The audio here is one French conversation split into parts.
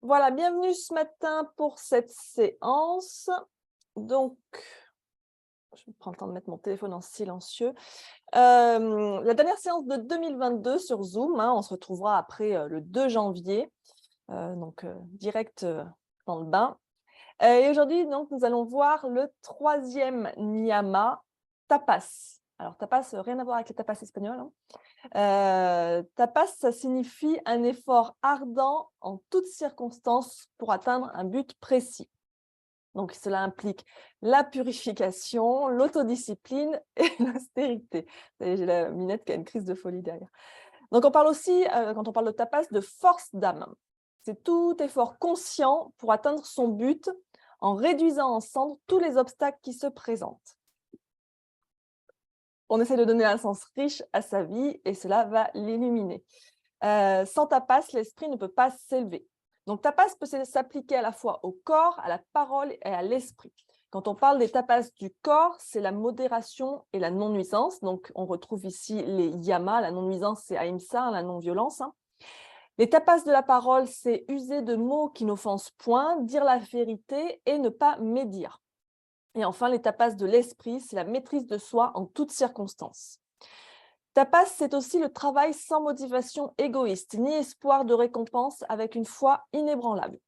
Voilà, bienvenue ce matin pour cette séance. Donc, je prends le temps de mettre mon téléphone en silencieux. La dernière séance de 2022 sur Zoom, hein, on se retrouvera après le 2 janvier, direct dans le bain. Et aujourd'hui, donc, nous allons voir le troisième niyama, tapas. Alors, tapas, rien à voir avec les tapas espagnols, hein. Tapas, ça signifie un effort ardent en toutes circonstances pour atteindre un but précis. Donc, cela implique la purification, l'autodiscipline et l'austérité. J'ai la minette qui a une crise de folie derrière. Donc, on parle aussi, quand on parle de tapas, de force d'âme. C'est tout effort conscient pour atteindre son but en réduisant en cendres tous les obstacles qui se présentent. On essaie de donner un sens riche à sa vie et cela va l'illuminer. Sans tapas, l'esprit ne peut pas s'élever. Donc, tapas peut s'appliquer à la fois au corps, à la parole et à l'esprit. Quand on parle des tapas du corps, c'est la modération et la non-nuisance. Donc, on retrouve ici les yamas. La non-nuisance, c'est ahimsa, la non-violence. Les tapas de la parole, c'est user de mots qui n'offensent point, dire la vérité et ne pas médire. Et enfin, les tapas de l'esprit, c'est la maîtrise de soi en toutes circonstances. Tapas, c'est aussi le travail sans motivation égoïste, ni espoir de récompense, avec une foi inébranlable.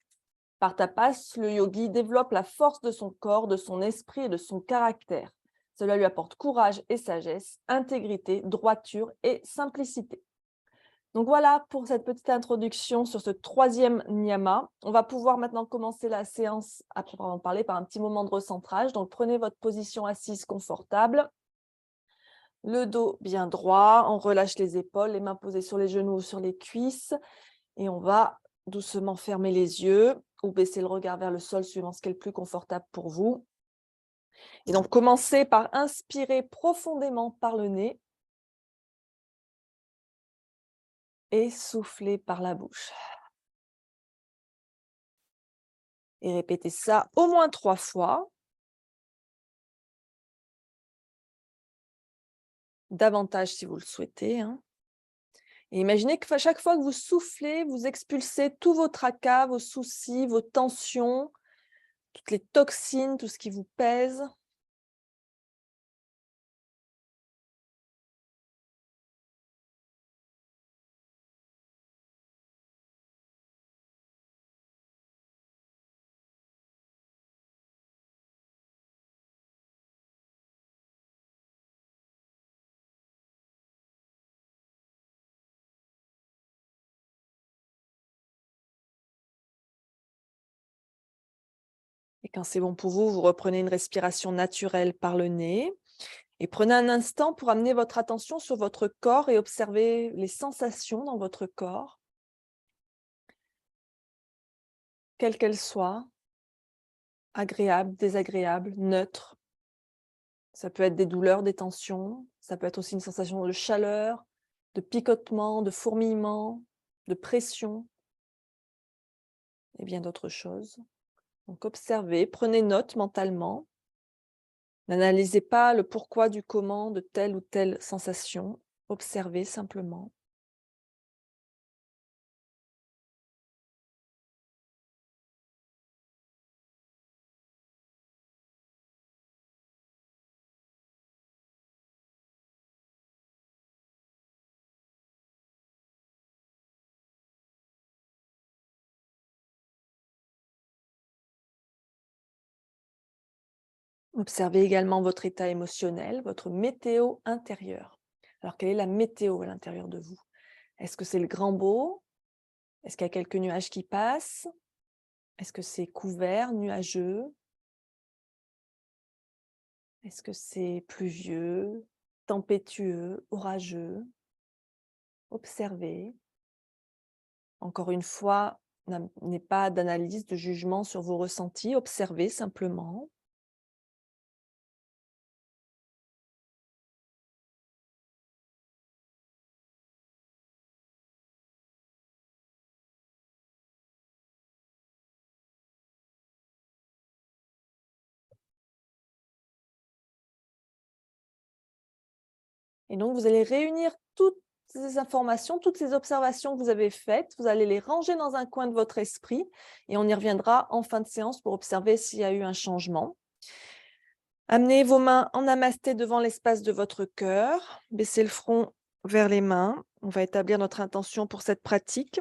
Par tapas, le yogi développe la force de son corps, de son esprit et de son caractère. Cela lui apporte courage et sagesse, intégrité, droiture et simplicité. Donc voilà pour cette petite introduction sur ce troisième niyama. On va pouvoir maintenant commencer la séance à proprement parler par un petit moment de recentrage. Donc prenez votre position assise confortable. Le dos bien droit, on relâche les épaules, les mains posées sur les genoux ou sur les cuisses et on va doucement fermer les yeux ou baisser le regard vers le sol suivant ce qui est le plus confortable pour vous. Et donc commencez par inspirer profondément par le nez et souffler par la bouche. Et répétez ça au moins 3 fois. Davantage si vous le souhaitez, hein. Et imaginez que chaque fois que vous soufflez, vous expulsez tous vos tracas, vos soucis, vos tensions, toutes les toxines, tout ce qui vous pèse. Et quand c'est bon pour vous, vous reprenez une respiration naturelle par le nez et prenez un instant pour amener votre attention sur votre corps et observer les sensations dans votre corps, quelles qu'elles soient, agréables, désagréables, neutres. Ça peut être des douleurs, des tensions, ça peut être aussi une sensation de chaleur, de picotement, de fourmillement, de pression et bien d'autres choses. Donc observez, prenez note mentalement. N'analysez pas le pourquoi du comment de telle ou telle sensation. Observez simplement. Observez également votre état émotionnel, votre météo intérieure. Alors, quelle est la météo à l'intérieur de vous? Est-ce que c'est le grand beau? Est-ce qu'il y a quelques nuages qui passent? Est-ce que c'est couvert, nuageux? Est-ce que c'est pluvieux, tempétueux, orageux? Observez. Encore une fois, n'amenez pas d'analyse, de jugement sur vos ressentis. Observez simplement. Et donc, vous allez réunir toutes ces informations, toutes ces observations que vous avez faites, vous allez les ranger dans un coin de votre esprit et on y reviendra en fin de séance pour observer s'il y a eu un changement. Amenez vos mains en namasté devant l'espace de votre cœur. Baissez le front vers les mains. On va établir notre intention pour cette pratique.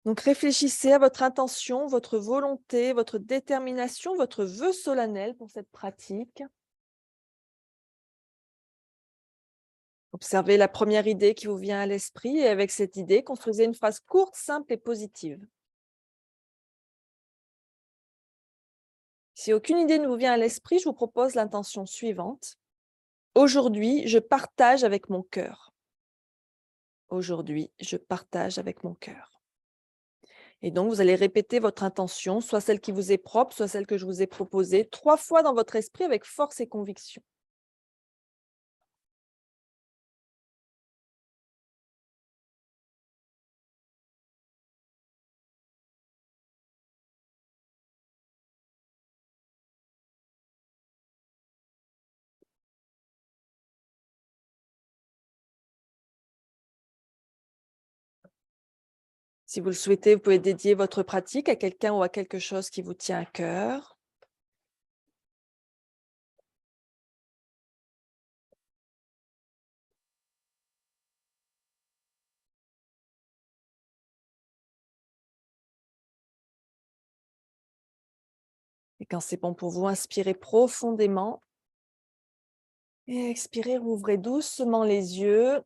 Donc réfléchissez à votre intention, votre volonté, votre détermination, votre vœu solennel pour cette pratique. Observez la première idée qui vous vient à l'esprit et avec cette idée, construisez une phrase courte, simple et positive. Si aucune idée ne vous vient à l'esprit, je vous propose l'intention suivante. Aujourd'hui, je partage avec mon cœur. Aujourd'hui, je partage avec mon cœur. Et donc, vous allez répéter votre intention, soit celle qui vous est propre, soit celle que je vous ai proposée, 3 fois dans votre esprit avec force et conviction. Si vous le souhaitez, vous pouvez dédier votre pratique à quelqu'un ou à quelque chose qui vous tient à cœur. Et quand c'est bon pour vous, inspirez profondément. Et expirez, rouvrez doucement les yeux.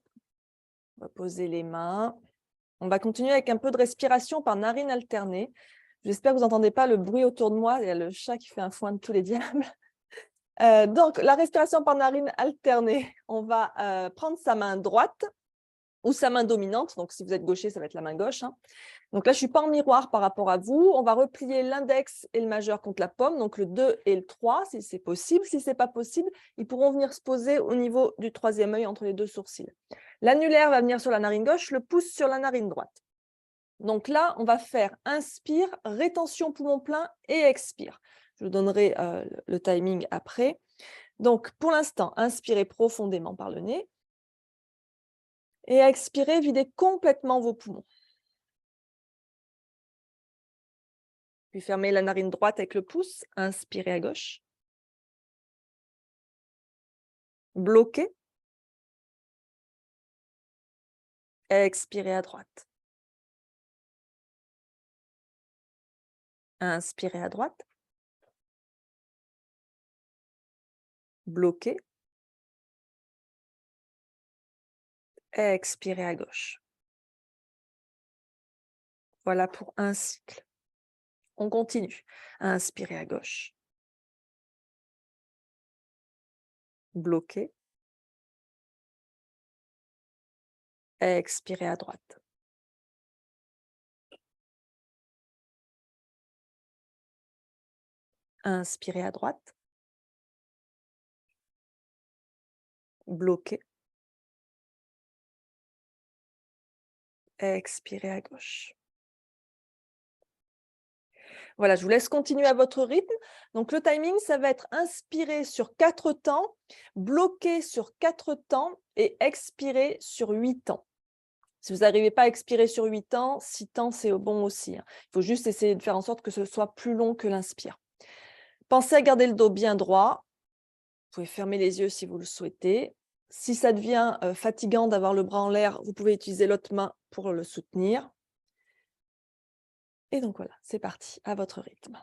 Reposez les mains. On va continuer avec un peu de respiration par narines alternées. J'espère que vous n'entendez pas le bruit autour de moi. Il y a le chat qui fait un foin de tous les diables. Donc, la respiration par narines alternée. On va prendre sa main droite ou sa main dominante. Donc, si vous êtes gaucher, ça va être la main gauche. Donc là, je ne suis pas en miroir par rapport à vous. On va replier l'index et le majeur contre la paume, donc le 2 et le 3, si c'est possible. Si ce n'est pas possible, ils pourront venir se poser au niveau du troisième œil entre les deux sourcils. L'annulaire va venir sur la narine gauche, le pouce sur la narine droite. Donc là, on va faire inspire, rétention poumon plein et expire. Je vous donnerai le timing après. Donc, pour l'instant, inspirez profondément par le nez. Et expirez, videz complètement vos poumons. Puis fermez la narine droite avec le pouce. Inspirez à gauche. Bloquez. Expirez à droite. Inspirez à droite. Bloquez. Expirez à gauche. Voilà pour un cycle. On continue. Inspirez à gauche. Bloquez. Expirez à droite. Inspirez à droite. Bloquez. Expirez à gauche. Voilà, je vous laisse continuer à votre rythme. Donc, le timing, ça va être inspirer sur 4 temps, bloquer sur 4 temps et expirer sur 8 temps. Si vous n'arrivez pas à expirer sur 8 temps, 6 temps, c'est bon aussi. Il faut juste essayer de faire en sorte que ce soit plus long que l'inspire. Pensez à garder le dos bien droit. Vous pouvez fermer les yeux si vous le souhaitez. Si ça devient fatigant d'avoir le bras en l'air, vous pouvez utiliser l'autre main pour le soutenir. Et donc voilà, c'est parti, à votre rythme.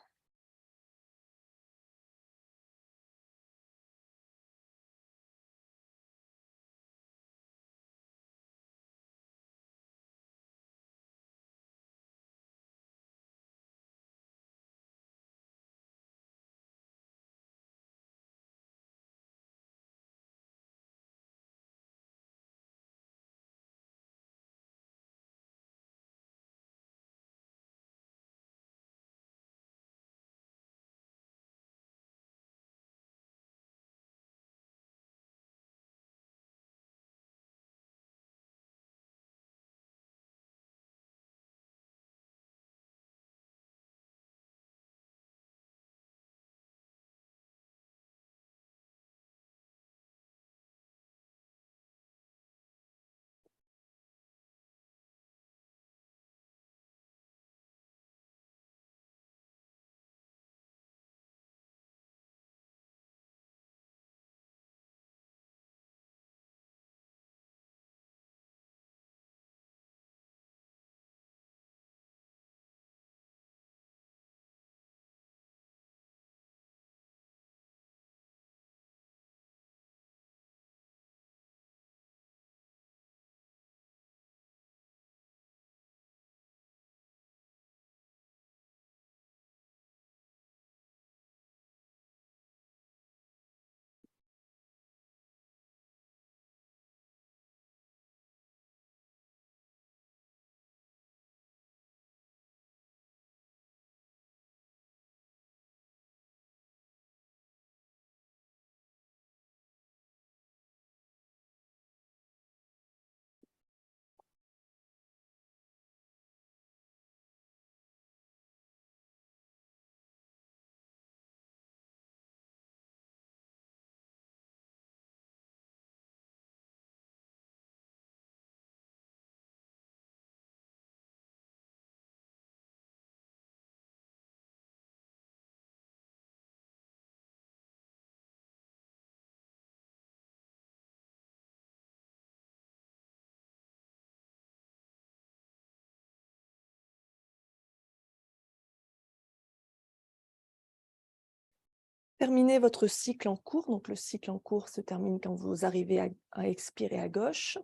Terminez votre cycle en cours. Donc, le cycle en cours se termine quand vous arrivez à expirer à gauche.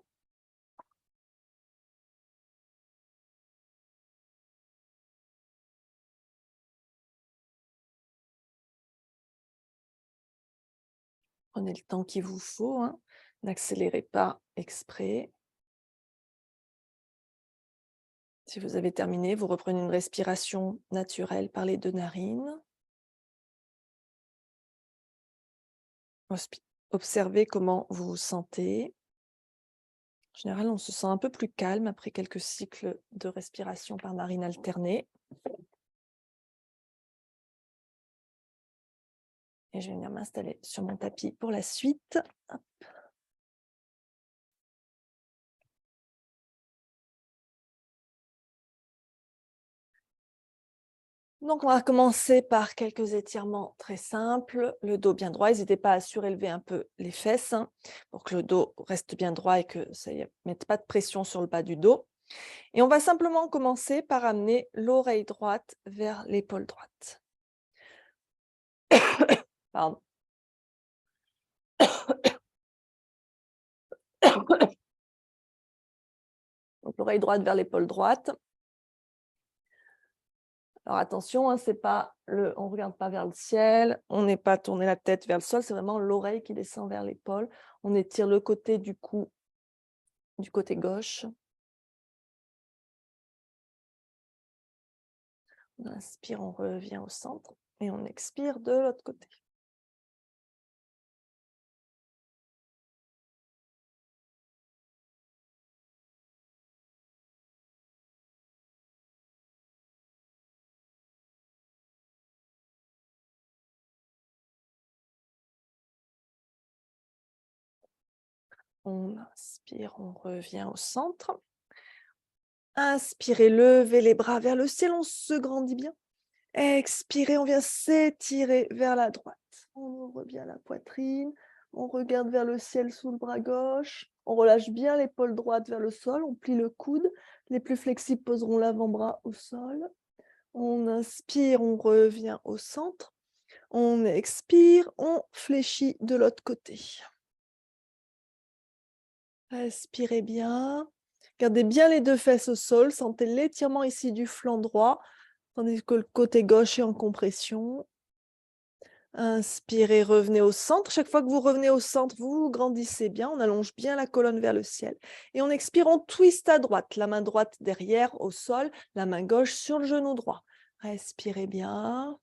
Prenez le temps qu'il vous faut, hein. N'accélérez pas exprès. Si vous avez terminé, vous reprenez une respiration naturelle par les 2 narines. Observez comment vous vous sentez. En général, on se sent un peu plus calme après quelques cycles de respiration par narine alternée. Et je vais venir m'installer sur mon tapis pour la suite. Hop. Donc, on va commencer par quelques étirements très simples. Le dos bien droit. N'hésitez pas à surélever un peu les fesses, hein, pour que le dos reste bien droit et que ça ne mette pas de pression sur le bas du dos. Et on va simplement commencer par amener l'oreille droite vers l'épaule droite. Pardon. Donc, l'oreille droite vers l'épaule droite. Alors attention, hein, on ne regarde pas vers le ciel, on n'est pas tourné la tête vers le sol, c'est vraiment l'oreille qui descend vers l'épaule. On étire le côté du cou du côté gauche. On inspire, on revient au centre et on expire de l'autre côté. On inspire, on revient au centre. Inspirez, levez les bras vers le ciel, on se grandit bien. Expirez, on vient s'étirer vers la droite. On ouvre bien la poitrine, on regarde vers le ciel sous le bras gauche. On relâche bien l'épaule droite vers le sol, on plie le coude. Les plus flexibles poseront l'avant-bras au sol. On inspire, on revient au centre. On expire, on fléchit de l'autre côté. Respirez bien. Gardez bien les 2 fesses au sol. Sentez l'étirement ici du flanc droit, tandis que le côté gauche est en compression. Inspirez, revenez au centre. Chaque fois que vous revenez au centre, vous grandissez bien. On allonge bien la colonne vers le ciel. Et on expire, on twist à droite. La main droite derrière au sol, la main gauche sur le genou droit. Respirez bien.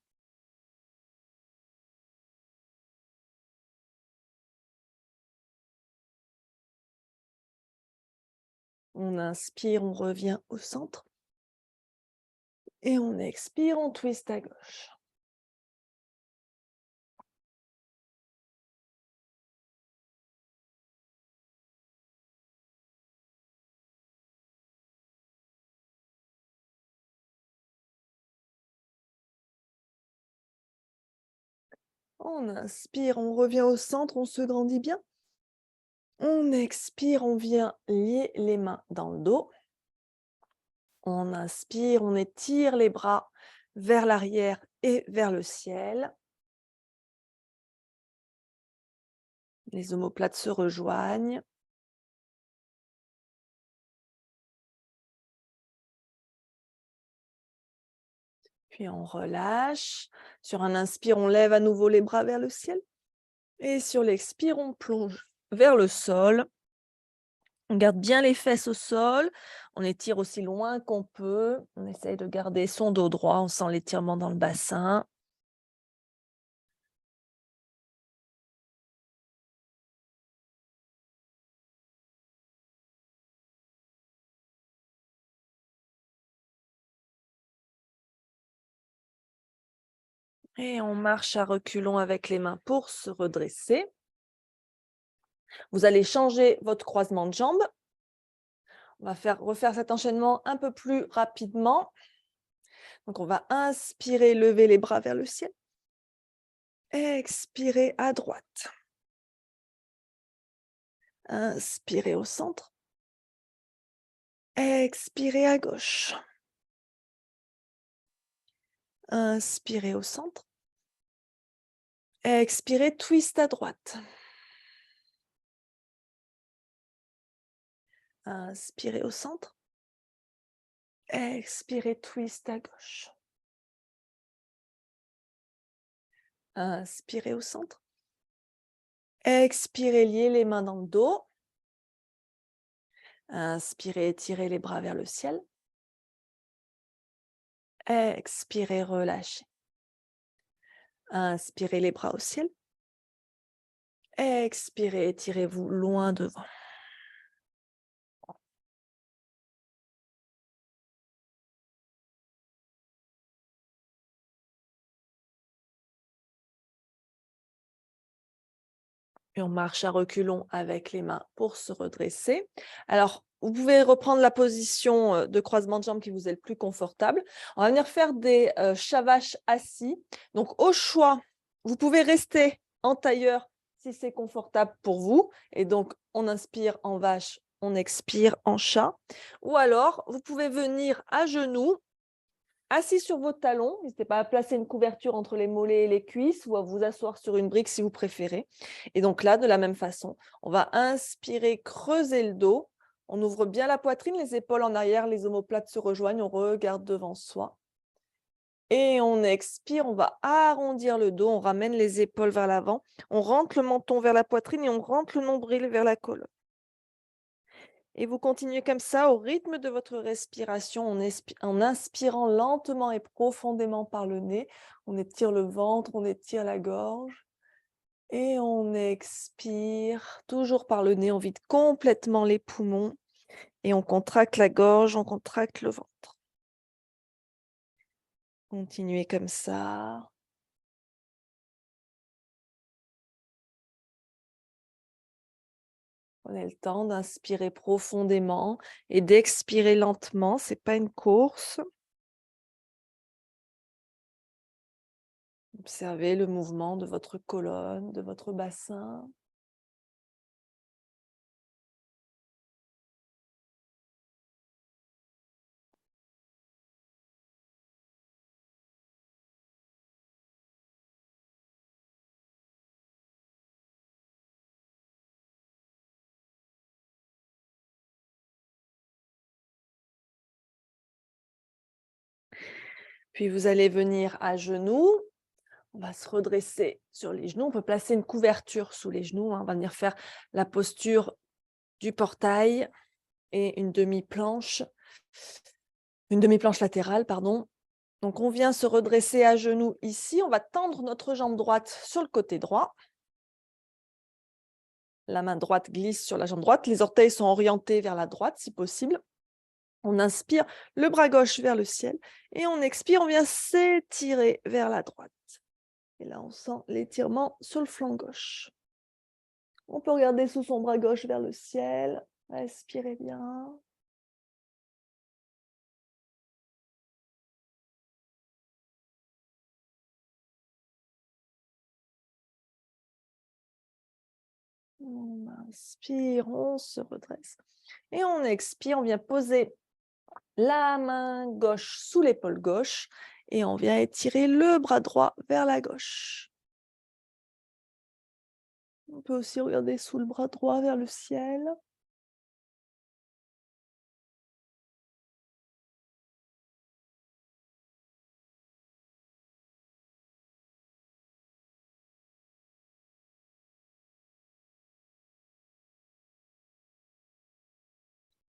On inspire, on revient au centre. Et on expire, on twist à gauche. On inspire, on revient au centre, on se grandit bien. On expire, on vient lier les mains dans le dos. On inspire, on étire les bras vers l'arrière et vers le ciel. Les omoplates se rejoignent. Puis on relâche. Sur un inspire, on lève à nouveau les bras vers le ciel. Et sur l'expire, on plonge vers le sol. On garde bien les fesses au sol. On étire aussi loin qu'on peut. On essaye de garder son dos droit. On sent l'étirement dans le bassin. Et on marche à reculons avec les mains pour se redresser. Vous allez changer votre croisement de jambes. On va refaire cet enchaînement un peu plus rapidement. Donc, on va inspirer, lever les bras vers le ciel. Expirer à droite. Inspirez au centre. Expirez à gauche. Inspirez au centre. Expirez, twist à droite. Inspirez au centre. Expirez, twist à gauche. Inspirez au centre. Expirez, liez les mains dans le dos. Inspirez, étirez les bras vers le ciel. Expirez, relâchez. Inspirez les bras au ciel. Expirez, étirez-vous loin devant. Et on marche à reculons avec les mains pour se redresser. Alors, vous pouvez reprendre la position de croisement de jambes qui vous est le plus confortable. On va venir faire des shavash assis. Donc, au choix, vous pouvez rester en tailleur si c'est confortable pour vous. Et donc, on inspire en vache, on expire en chat. Ou alors, vous pouvez venir à genoux, assis sur vos talons. N'hésitez pas à placer une couverture entre les mollets et les cuisses ou à vous asseoir sur une brique si vous préférez. Et donc là, de la même façon, on va inspirer, creuser le dos. On ouvre bien la poitrine, les épaules en arrière, les omoplates se rejoignent, on regarde devant soi. Et on expire, on va arrondir le dos, on ramène les épaules vers l'avant, on rentre le menton vers la poitrine et on rentre le nombril vers la colonne. Et vous continuez comme ça au rythme de votre respiration en inspirant lentement et profondément par le nez. On étire le ventre, on étire la gorge. Et on expire toujours par le nez. On vide complètement les poumons. Et on contracte la gorge, on contracte le ventre. Continuez comme ça. Prenez le temps d'inspirer profondément et d'expirer lentement. Ce n'est pas une course. Observez le mouvement de votre colonne, de votre bassin. Puis vous allez venir à genoux. On va se redresser sur les genoux. On peut placer une couverture sous les genoux. On va venir faire la posture du portail et une demi-planche latérale, pardon. Donc, on vient se redresser à genoux ici. On va tendre notre jambe droite sur le côté droit. La main droite glisse sur la jambe droite. Les orteils sont orientés vers la droite, si possible. On inspire, le bras gauche vers le ciel. Et on expire, on vient s'étirer vers la droite. Et là, on sent l'étirement sur le flanc gauche. On peut regarder sous son bras gauche vers le ciel. Respirez bien. On inspire, on se redresse. Et on expire, on vient poser la main gauche sous l'épaule gauche. Et on vient étirer le bras droit vers la gauche. On peut aussi regarder sous le bras droit vers le ciel.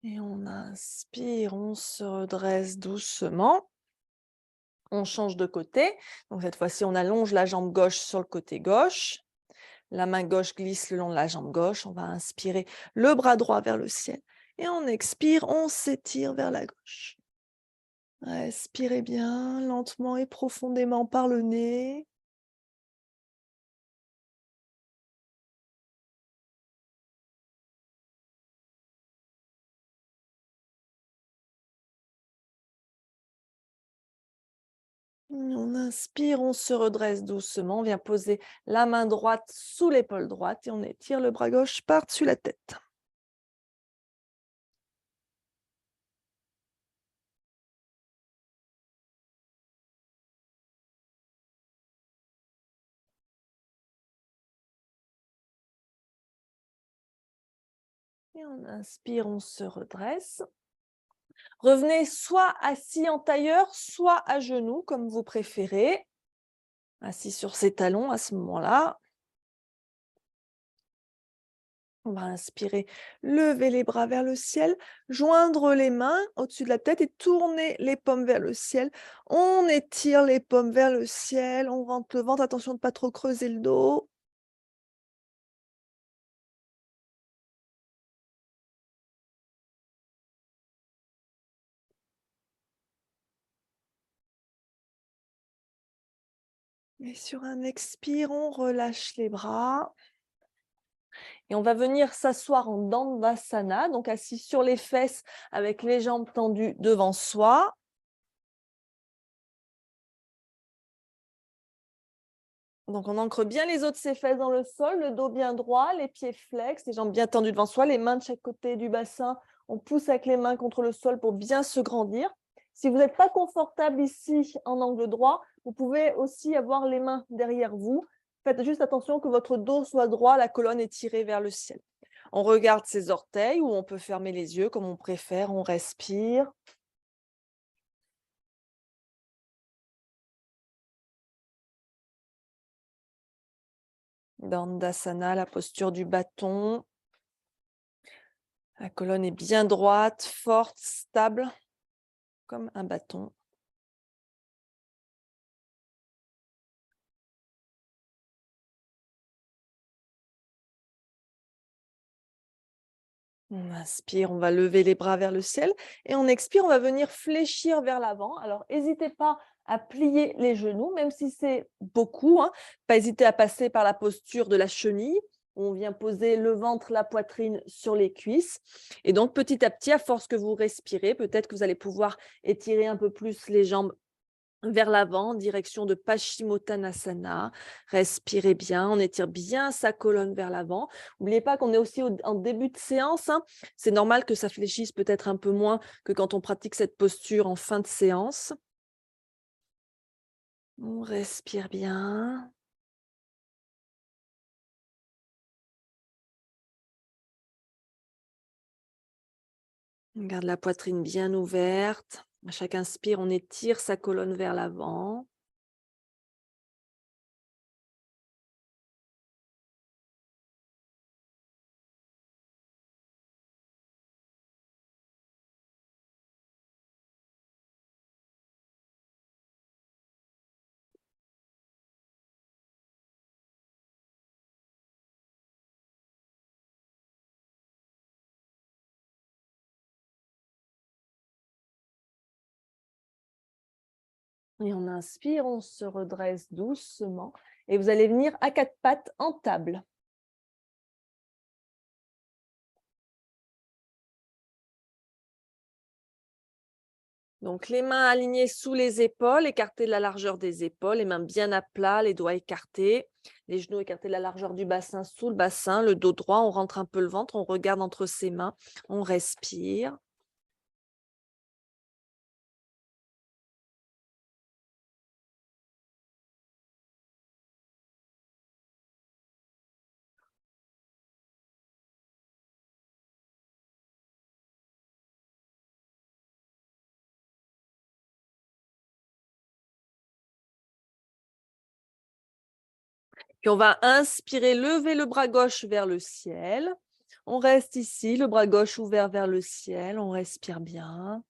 Et on inspire, on se redresse doucement. On change de côté. Donc cette fois-ci, on allonge la jambe gauche sur le côté gauche. La main gauche glisse le long de la jambe gauche. On va inspirer le bras droit vers le ciel. Et on expire, on s'étire vers la gauche. Respirez bien, lentement et profondément par le nez. On inspire, on se redresse doucement. On vient poser la main droite sous l'épaule droite et on étire le bras gauche par-dessus la tête. Et on inspire, on se redresse. Revenez soit assis en tailleur, soit à genoux, comme vous préférez. Assis sur ses talons à ce moment-là. On va inspirer, lever les bras vers le ciel, joindre les mains au-dessus de la tête et tourner les paumes vers le ciel. On étire les paumes vers le ciel, on rentre le ventre, attention de ne pas trop creuser le dos. Et sur un expire, on relâche les bras. Et on va venir s'asseoir en Dandasana, donc assis sur les fesses avec les jambes tendues devant soi. Donc on ancre bien les os de ses fesses dans le sol, le dos bien droit, les pieds flex, les jambes bien tendues devant soi, les mains de chaque côté du bassin. On pousse avec les mains contre le sol pour bien se grandir. Si vous n'êtes pas confortable ici en angle droit, vous pouvez aussi avoir les mains derrière vous. Faites juste attention que votre dos soit droit, la colonne est tirée vers le ciel. On regarde ses orteils ou on peut fermer les yeux comme on préfère, on respire. Dandasana, la posture du bâton. La colonne est bien droite, forte, stable, comme un bâton. On inspire, on va lever les bras vers le ciel et on expire, on va venir fléchir vers l'avant. Alors, n'hésitez pas à plier les genoux, même si c'est beaucoup, hein. Pas hésiter à passer par la posture de la chenille, où on vient poser le ventre, la poitrine sur les cuisses. Et donc, petit à petit, à force que vous respirez, peut-être que vous allez pouvoir étirer un peu plus les jambes vers l'avant, direction de Paschimottanasana. Respirez bien, on étire bien sa colonne vers l'avant. N'oubliez pas qu'on est aussi en début de séance, hein. C'est normal que ça fléchisse peut-être un peu moins que quand on pratique cette posture en fin de séance. On respire bien. On garde la poitrine bien ouverte. À chaque inspire, on étire sa colonne vers l'avant. Et on inspire, on se redresse doucement. Et vous allez venir à quatre pattes en table. Donc, les mains alignées sous les épaules, écartées de la largeur des épaules, les mains bien à plat, les doigts écartés, les genoux écartés de la largeur du bassin sous le bassin, le dos droit, on rentre un peu le ventre, on regarde entre ses mains, on respire. Puis on va inspirer, lever le bras gauche vers le ciel. On reste ici, le bras gauche ouvert vers le ciel, on respire bien.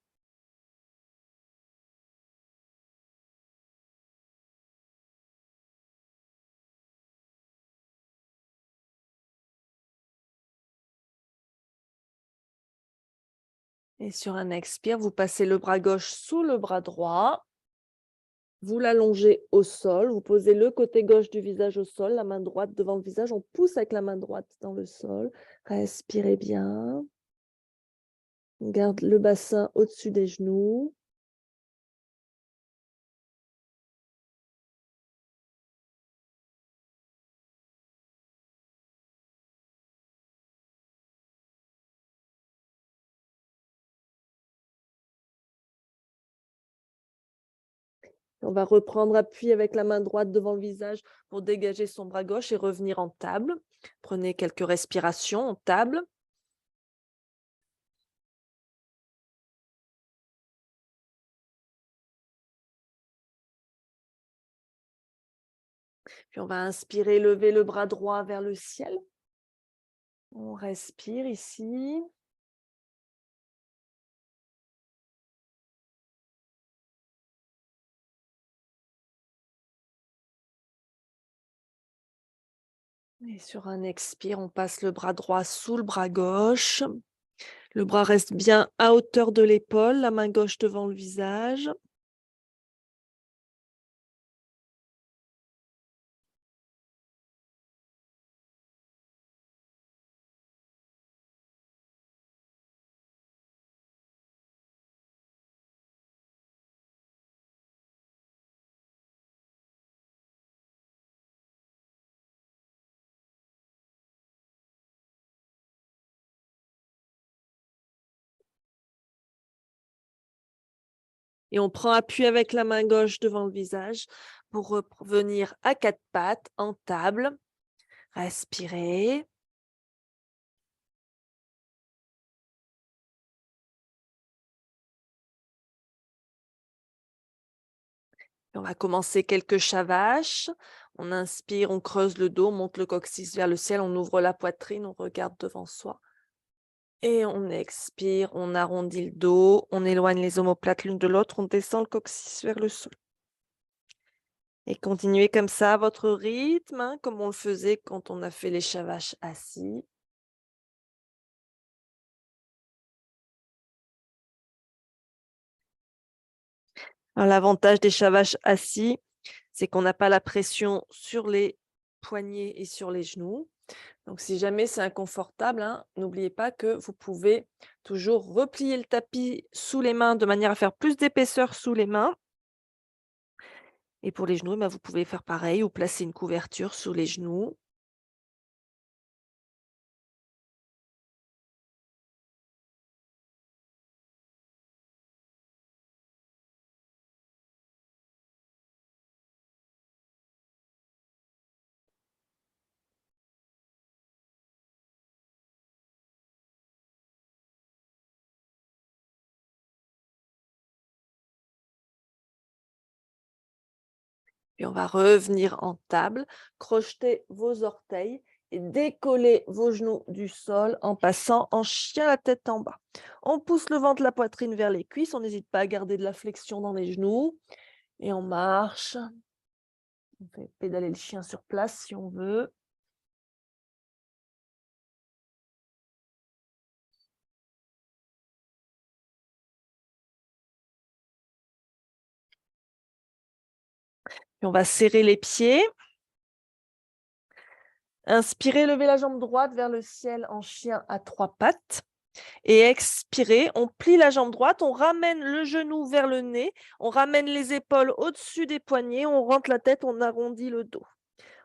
Et sur un expire, vous passez le bras gauche sous le bras droit. Vous l'allongez au sol, vous posez le côté gauche du visage au sol, la main droite devant le visage, on pousse avec la main droite dans le sol. Respirez bien. On garde le bassin au-dessus des genoux. On va reprendre appui avec la main droite devant le visage pour dégager son bras gauche et revenir en table. Prenez quelques respirations en table. Puis on va inspirer, lever le bras droit vers le ciel. On respire ici. Et sur un expire, on passe le bras droit sous le bras gauche. Le bras reste bien à hauteur de l'épaule, la main gauche devant le visage. Et on prend appui avec la main gauche devant le visage pour revenir à quatre pattes en table. Respirez. On va commencer quelques chavaches. On inspire, on creuse le dos, on monte le coccyx vers le ciel, on ouvre la poitrine, on regarde devant soi. Et on expire, on arrondit le dos, on éloigne les omoplates l'une de l'autre, on descend le coccyx vers le sol. Et continuez comme ça à votre rythme, hein, comme on le faisait quand on a fait les chavaches assis. Alors, l'avantage des chavaches assis, c'est qu'on n'a pas la pression sur les poignets et sur les genoux. Donc, si jamais c'est inconfortable, hein, n'oubliez pas que vous pouvez toujours replier le tapis sous les mains de manière à faire plus d'épaisseur sous les mains. Et pour les genoux, bah, vous pouvez faire pareil ou placer une couverture sous les genoux. Puis on va revenir en table, crocheter vos orteils et décoller vos genoux du sol en passant en chien la tête en bas. On pousse le ventre, la poitrine vers les cuisses. On n'hésite pas à garder de la flexion dans les genoux. Et on marche. On fait pédaler le chien sur place si on veut. Puis on va serrer les pieds. Inspirez, levez la jambe droite vers le ciel en chien à trois pattes. Et expirez, on plie la jambe droite, on ramène le genou vers le nez, on ramène les épaules au-dessus des poignets, on rentre la tête, on arrondit le dos.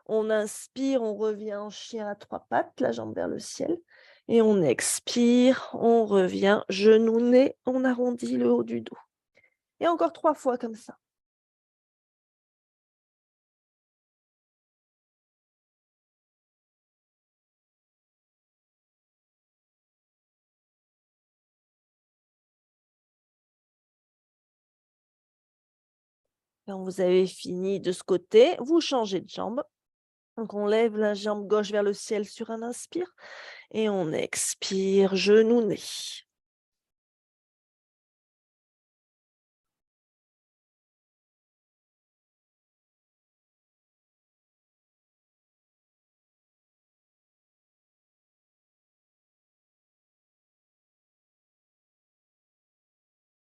On inspire, on revient en chien à trois pattes, la jambe vers le ciel. Et on expire, on revient, genou, nez, on arrondit le haut du dos. Et encore 3 fois comme ça. Quand vous avez fini de ce côté, vous changez de jambe. Donc on lève la jambe gauche vers le ciel sur un inspire et on expire, genou, nez.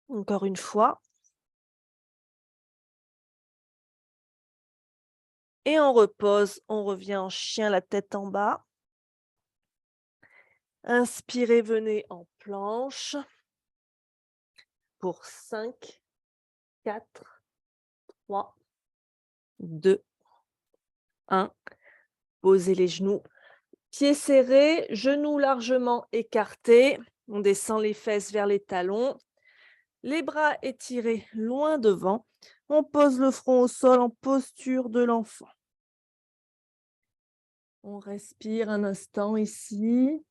Encore une fois. Et on repose, on revient en chien, la tête en bas. Inspirez, venez en planche pour 5, 4, 3, 2, 1. Posez les genoux, pieds serrés, genoux largement écartés. On descend les fesses vers les talons, les bras étirés loin devant. On pose le front au sol en posture de l'enfant. On respire un instant ici.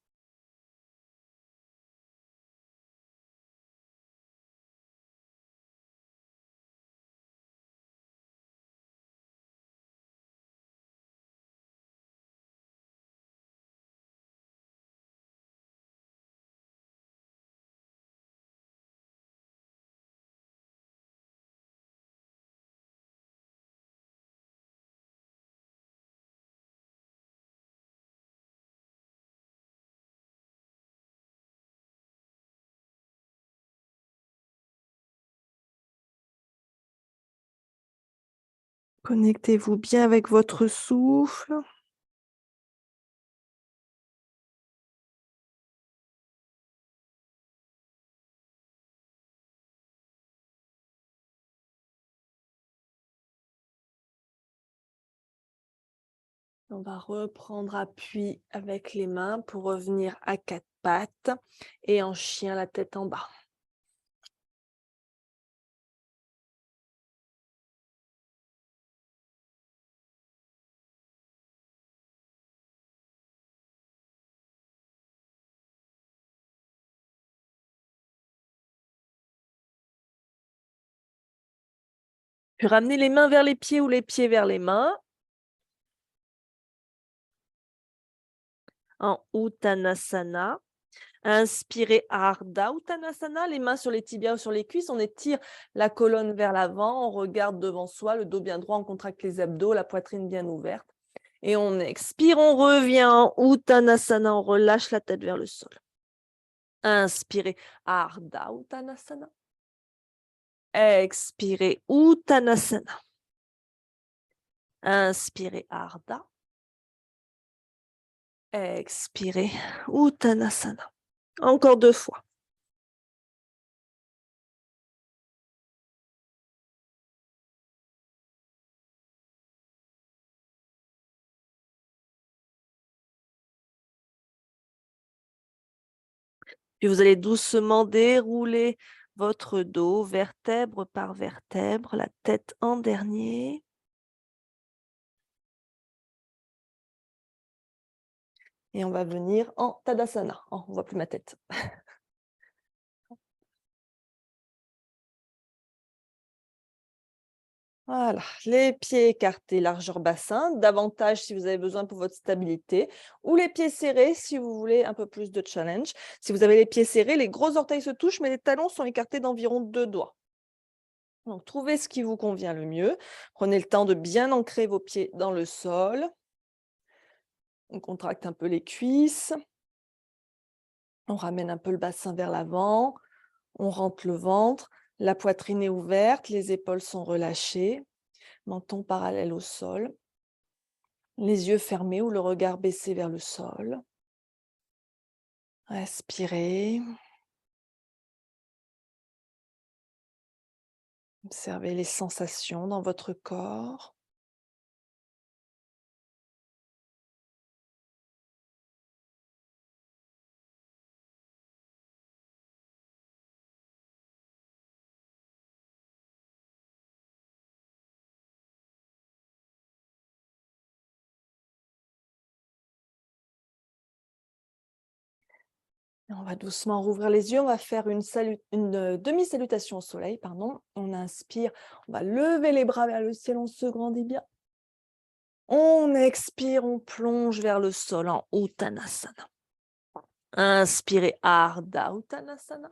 Connectez-vous bien avec votre souffle. On va reprendre appui avec les mains pour revenir à 4 pattes et en chien, la tête en bas. Puis ramenez les mains vers les pieds ou les pieds vers les mains. En Uttanasana. Inspirez Ardha Uttanasana, les mains sur les tibias ou sur les cuisses. On étire la colonne vers l'avant, on regarde devant soi, le dos bien droit, on contracte les abdos, la poitrine bien ouverte. Et on expire, on revient en Uttanasana, on relâche la tête vers le sol. Inspirez Ardha Uttanasana. Expirez Uttanasana. Inspirez Ardha. Expirez Uttanasana. Encore 2 fois. Puis vous allez doucement dérouler votre dos, vertèbre par vertèbre, la tête en dernier. Et on va venir en Tadasana. Oh, on ne voit plus ma tête. Voilà, les pieds écartés, largeur bassin, davantage si vous avez besoin pour votre stabilité, ou les pieds serrés si vous voulez un peu plus de challenge. Si vous avez les pieds serrés, les gros orteils se touchent, mais les talons sont écartés d'environ 2 doigts. Donc, trouvez ce qui vous convient le mieux. Prenez le temps de bien ancrer vos pieds dans le sol. On contracte un peu les cuisses. On ramène un peu le bassin vers l'avant. On rentre le ventre. La poitrine est ouverte. Les épaules sont relâchées. Menton parallèle au sol. Les yeux fermés ou le regard baissé vers le sol. Respirez. Observez les sensations dans votre corps. On va doucement rouvrir les yeux. On va faire une demi-salutation au soleil. Pardon. On inspire. On va lever les bras vers le ciel. On se grandit bien. On expire. On plonge vers le sol en Uttanasana. Inspirez Ardha Uttanasana.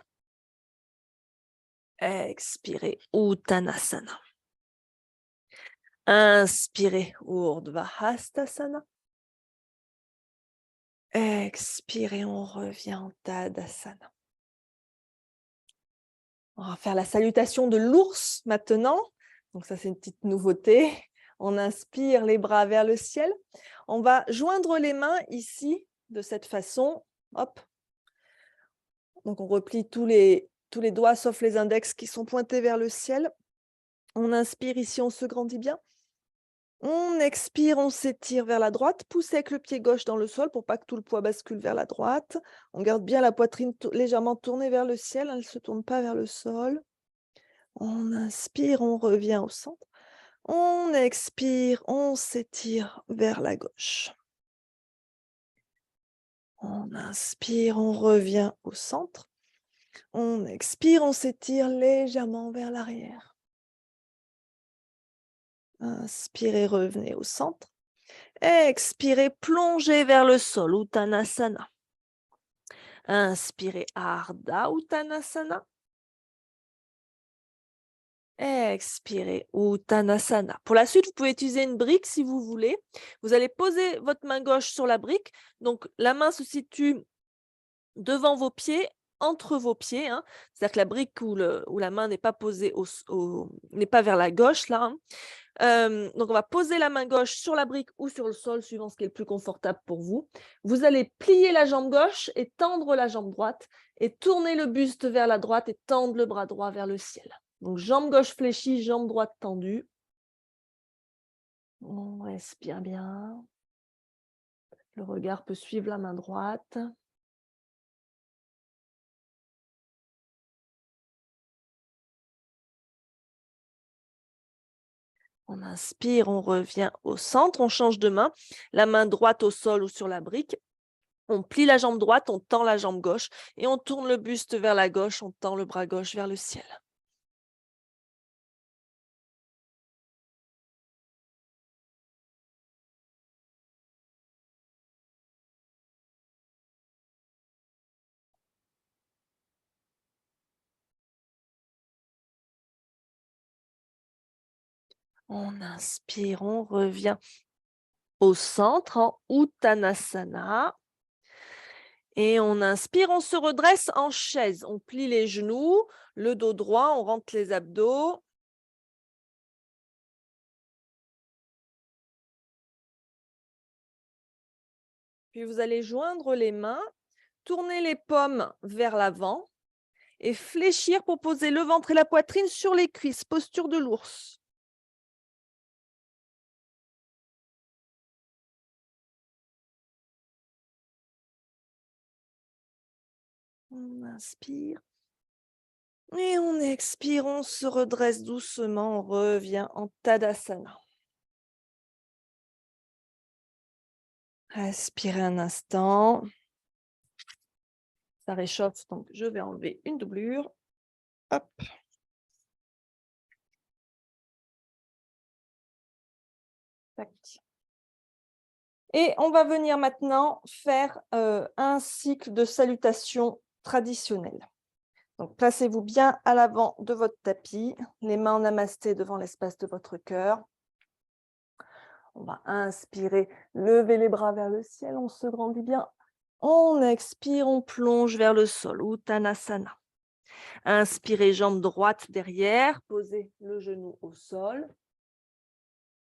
Expirez Uttanasana. Inspirez Urdhva Hastasana. Expirez, on revient en Tadasana. On va faire la salutation de l'ours maintenant. Donc ça, c'est une petite nouveauté. On inspire les bras vers le ciel. On va joindre les mains ici, de cette façon. Hop. Donc on replie tous les doigts, sauf les index qui sont pointés vers le ciel. On inspire ici, on se grandit bien. On expire, on s'étire vers la droite. Poussez avec le pied gauche dans le sol pour pas que tout le poids bascule vers la droite. On garde bien la poitrine légèrement tournée vers le ciel. Elle ne se tourne pas vers le sol. On inspire, on revient au centre. On expire, on s'étire vers la gauche. On inspire, on revient au centre. On expire, on s'étire légèrement vers l'arrière. Inspirez, revenez au centre. Expirez, plongez vers le sol, Uttanasana. Inspirez, Ardha Uttanasana. Expirez, Uttanasana. Pour la suite, vous pouvez utiliser une brique si vous voulez. Vous allez poser votre main gauche sur la brique. Donc, la main se situe devant vos pieds. entre vos pieds, hein. C'est-à-dire que la brique ou la main n'est pas posée n'est pas vers la gauche là, hein. Donc on va poser la main gauche sur la brique ou sur le sol, suivant ce qui est le plus confortable pour vous. Vous allez plier la jambe gauche et tendre la jambe droite et tourner le buste vers la droite et tendre le bras droit vers le ciel. Donc jambe gauche fléchie, jambe droite tendue. On respire bien. Le regard peut suivre la main droite. On inspire, on revient au centre, on change de main. La main droite au sol ou sur la brique. On plie la jambe droite, on tend la jambe gauche et on tourne le buste vers la gauche, on tend le bras gauche vers le ciel. On inspire, on revient au centre en Uttanasana. Et on inspire, on se redresse en chaise. On plie les genoux, le dos droit, on rentre les abdos. Puis vous allez joindre les mains, tourner les paumes vers l'avant et fléchir pour poser le ventre et la poitrine sur les cuisses, posture de l'ours. On inspire. Et on expire, on se redresse doucement, on revient en Tadasana. Respirez un instant. Ça réchauffe, donc je vais enlever une doublure. Hop. Tac. Et on va venir maintenant faire un cycle de salutations traditionnelles. Donc, placez-vous bien à l'avant de votre tapis, les mains en namasté devant l'espace de votre cœur. On va inspirer, lever les bras vers le ciel, on se grandit bien. On expire, on plonge vers le sol, Uttanasana. Inspirez, jambe droite derrière, posez le genou au sol.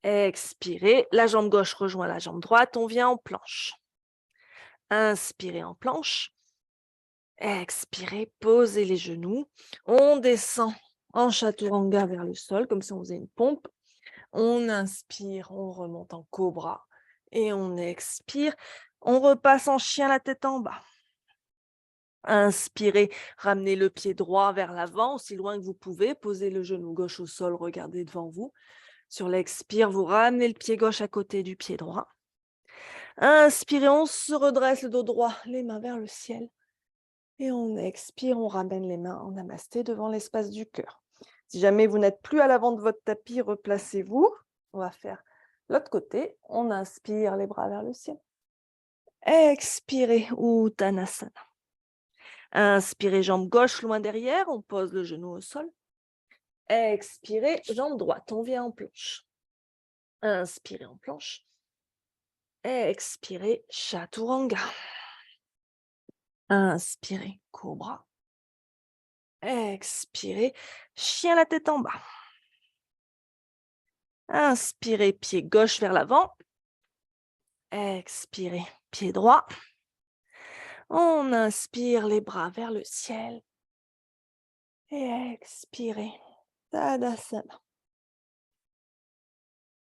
Expirez, la jambe gauche rejoint la jambe droite, on vient en planche. Inspirez en planche. Expirez, posez les genoux. On descend en chaturanga vers le sol, comme si on faisait une pompe. On inspire, on remonte en cobra. Et on expire, on repasse en chien, la tête en bas. Inspirez, ramenez le pied droit vers l'avant, aussi loin que vous pouvez. Posez le genou gauche au sol, regardez devant vous. Sur l'expire, vous ramenez le pied gauche à côté du pied droit. Inspirez, on se redresse le dos droit, les mains vers le ciel. Et on expire, on ramène les mains en namasté devant l'espace du cœur. Si jamais vous n'êtes plus à l'avant de votre tapis, replacez-vous. On va faire l'autre côté. On inspire, les bras vers le ciel. Expirez, Uttanasana. Inspirez, jambe gauche loin derrière, on pose le genou au sol. Expirez, jambe droite, on vient en planche. Inspirez en planche. Expirez, chaturanga. Inspirez, cobra. Expirez, chien la tête en bas. Inspirez, pied gauche vers l'avant. Expirez, pied droit. On inspire, les bras vers le ciel. Et expirez, Tadasana.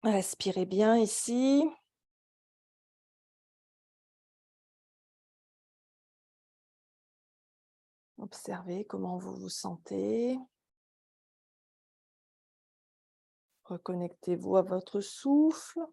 Respirez bien ici. Observez comment vous vous sentez. Reconnectez-vous à votre souffle.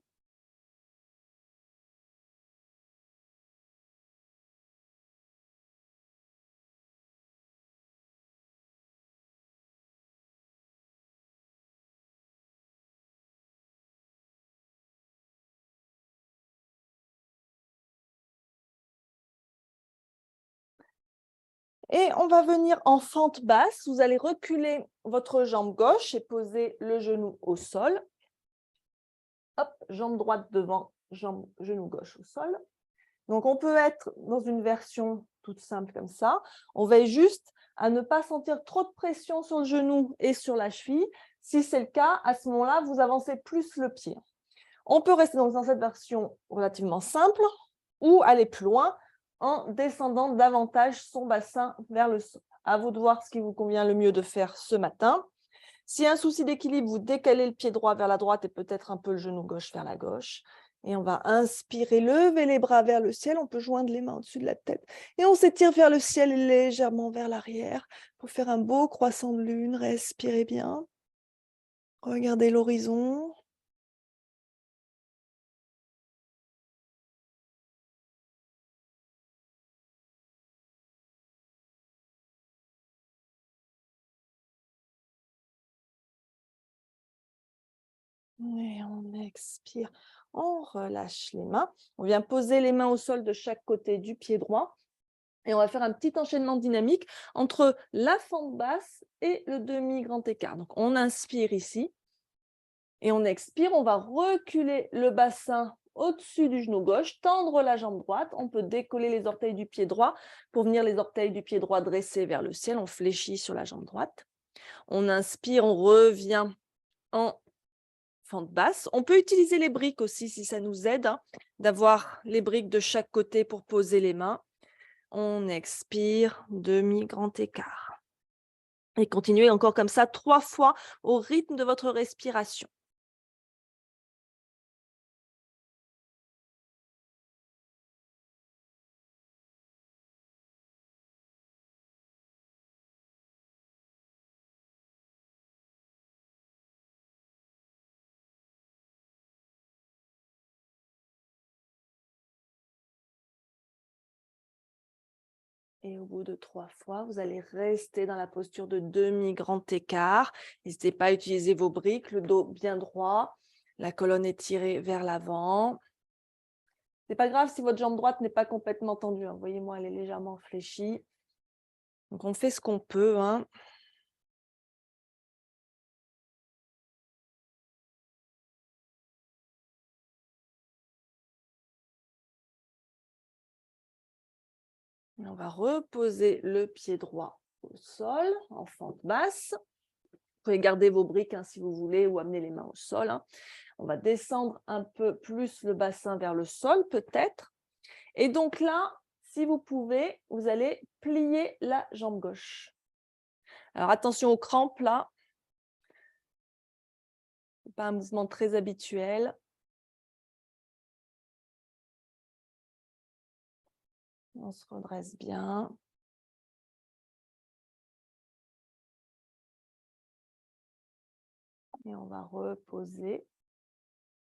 Et on va venir en fente basse. Vous allez reculer votre jambe gauche et poser le genou au sol. Hop, jambe droite devant, genou gauche au sol. Donc, on peut être dans une version toute simple comme ça. On veille juste à ne pas sentir trop de pression sur le genou et sur la cheville. Si c'est le cas, à ce moment-là, vous avancez plus le pied. On peut rester donc dans cette version relativement simple ou aller plus loin en descendant davantage son bassin vers le sol. À vous de voir ce qui vous convient le mieux de faire ce matin. S'il y a un souci d'équilibre, vous décalez le pied droit vers la droite et peut-être un peu le genou gauche vers la gauche. Et on va inspirer, lever les bras vers le ciel. On peut joindre les mains au-dessus de la tête. Et on s'étire vers le ciel et légèrement vers l'arrière pour faire un beau croissant de lune. Respirez bien. Regardez l'horizon. Et on expire, on relâche les mains. On vient poser les mains au sol de chaque côté du pied droit. Et on va faire un petit enchaînement dynamique entre la fente basse et le demi-grand écart. Donc, on inspire ici. Et on expire, on va reculer le bassin au-dessus du genou gauche, tendre la jambe droite. On peut décoller les orteils du pied droit pour venir les orteils du pied droit dressés vers le ciel. On fléchit sur la jambe droite. On inspire, on revient en fente basse. On peut utiliser les briques aussi si ça nous aide, d'avoir les briques de chaque côté pour poser les mains. On expire, demi-grand écart. Et continuez encore comme ça 3 fois au rythme de votre respiration. Et au bout de 3 fois, vous allez rester dans la posture de demi-grand écart. N'hésitez pas à utiliser vos briques, le dos bien droit, la colonne étirée vers l'avant. Ce n'est pas grave si votre jambe droite n'est pas complètement tendue. Voyez-moi, elle est légèrement fléchie. Donc, on fait ce qu'on peut. Et on va reposer le pied droit au sol, en fente basse. Vous pouvez garder vos briques si vous voulez ou amener les mains au sol. On va descendre un peu plus le bassin vers le sol, peut-être. Et donc là, si vous pouvez, vous allez plier la jambe gauche. Alors attention aux crampes là. Ce n'est pas un mouvement très habituel. On se redresse bien. Et on va reposer.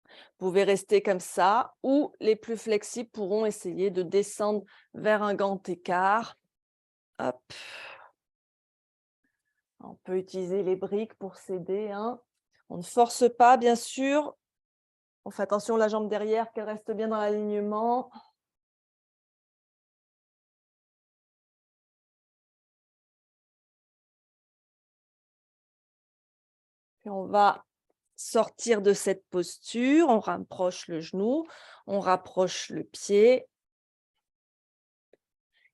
Vous pouvez rester comme ça ou les plus flexibles pourront essayer de descendre vers un grand écart. Hop. On peut utiliser les briques pour s'aider. On ne force pas, bien sûr. On fait attention à la jambe derrière, qu'elle reste bien dans l'alignement. Puis on va sortir de cette posture. On rapproche le genou, on rapproche le pied.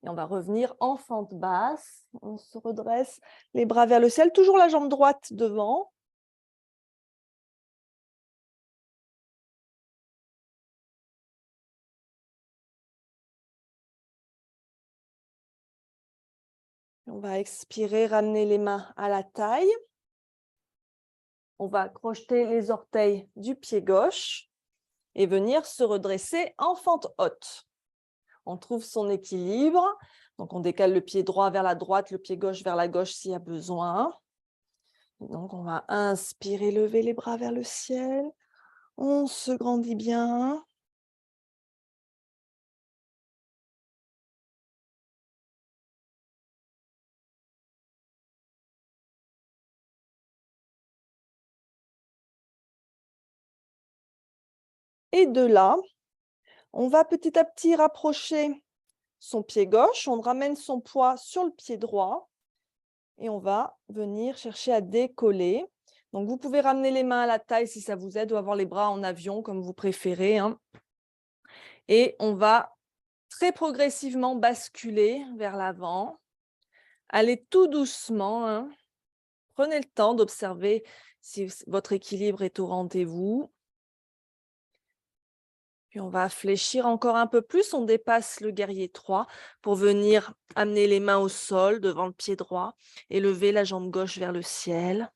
Et on va revenir en fente basse. On se redresse, les bras vers le ciel, toujours la jambe droite devant. On va expirer, ramener les mains à la taille. On va crocheter les orteils du pied gauche et venir se redresser en fente haute. On trouve son équilibre. Donc, on décale le pied droit vers la droite, le pied gauche vers la gauche s'il y a besoin. Donc, on va inspirer, lever les bras vers le ciel. On se grandit bien. Et de là, on va petit à petit rapprocher son pied gauche. On ramène son poids sur le pied droit. Et on va venir chercher à décoller. Donc, vous pouvez ramener les mains à la taille si ça vous aide ou avoir les bras en avion comme vous préférez. Et on va Très progressivement basculer vers l'avant. Allez tout doucement, hein. Prenez le temps d'observer si votre équilibre est au rendez-vous. Puis on va fléchir encore un peu plus, on dépasse le guerrier 3 pour venir amener les mains au sol devant le pied droit et lever la jambe gauche vers le ciel.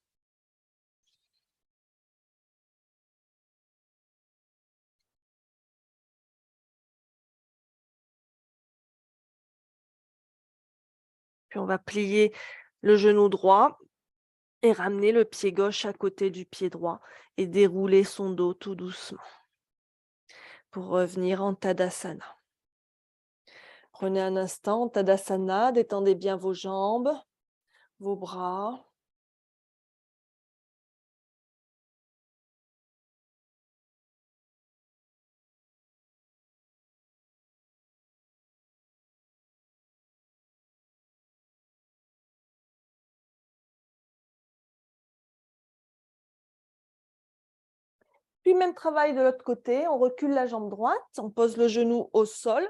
Puis on va plier le genou droit et ramener le pied gauche à côté du pied droit et dérouler son dos tout doucement pour revenir en Tadasana. Prenez un instant, Tadasana, détendez bien vos jambes, vos bras. Puis même travail de l'autre côté, on recule la jambe droite, on pose le genou au sol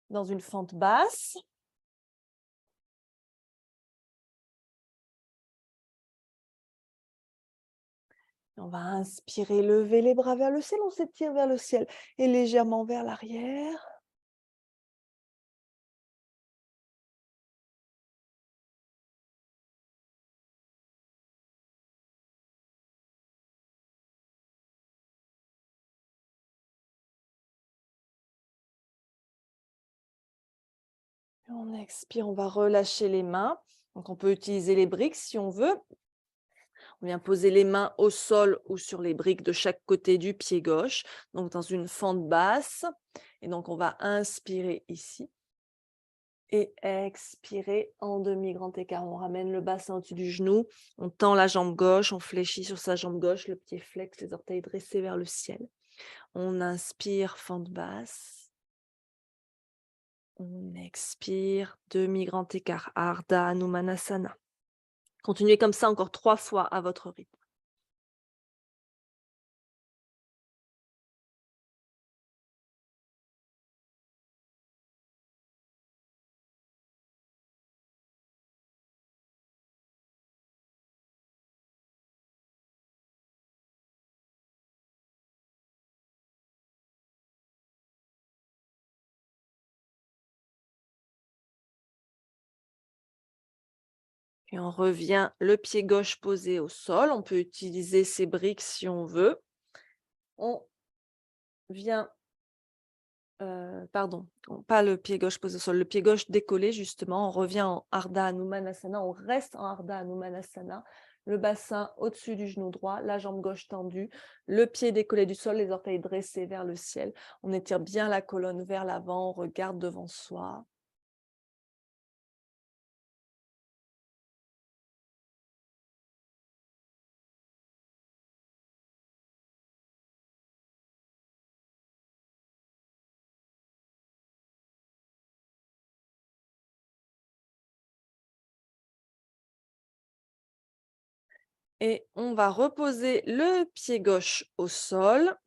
dans une fente basse. On va inspirer, lever les bras vers le ciel, on s'étire vers le ciel et légèrement vers l'arrière. On expire, on va relâcher les mains. Donc on peut utiliser les briques si on veut. On vient poser les mains au sol ou sur les briques de chaque côté du pied gauche, donc dans une fente basse. Et donc on va inspirer ici et expirer en demi-grand écart. On ramène le bassin au-dessus du genou, on tend la jambe gauche, on fléchit sur sa jambe gauche, le pied flex, les orteils dressés vers le ciel. On inspire, fente basse. On expire, demi-grand écart, Ardha Hanumanasana. Continuez comme ça encore 3 fois à votre rythme. Puis on revient le pied gauche posé au sol. On peut utiliser ces briques si on veut. On vient, pardon, pas le pied gauche posé au sol, le pied gauche décollé justement. On revient en Ardha Hanumanasana. On reste en Ardha Hanumanasana. Le bassin au-dessus du genou droit, la jambe gauche tendue, le pied décollé du sol, les orteils dressés vers le ciel. On étire bien la colonne vers l'avant, on regarde devant soi. Et on va reposer le pied gauche au sol.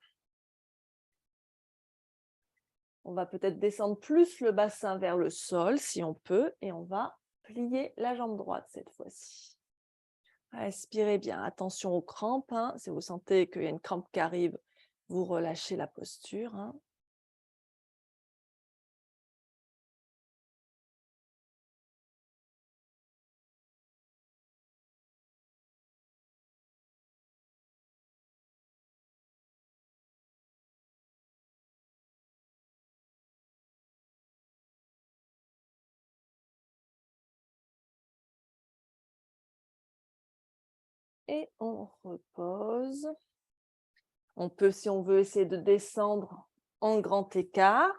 On va peut-être descendre plus le bassin vers le sol si on peut et on va plier la jambe droite cette fois-ci. Respirez bien, attention aux crampes, hein. Si vous sentez qu'il y a une crampe qui arrive, vous relâchez la posture, hein. Et on repose. On peut, si on veut, essayer de descendre en grand écart.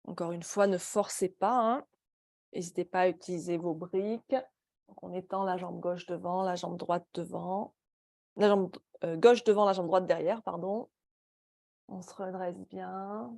Encore une fois, ne forcez pas, hein. N'hésitez pas à utiliser vos briques. Donc, on étend la jambe gauche devant, la jambe droite devant. La jambe gauche devant, la jambe droite derrière, pardon. On se redresse bien.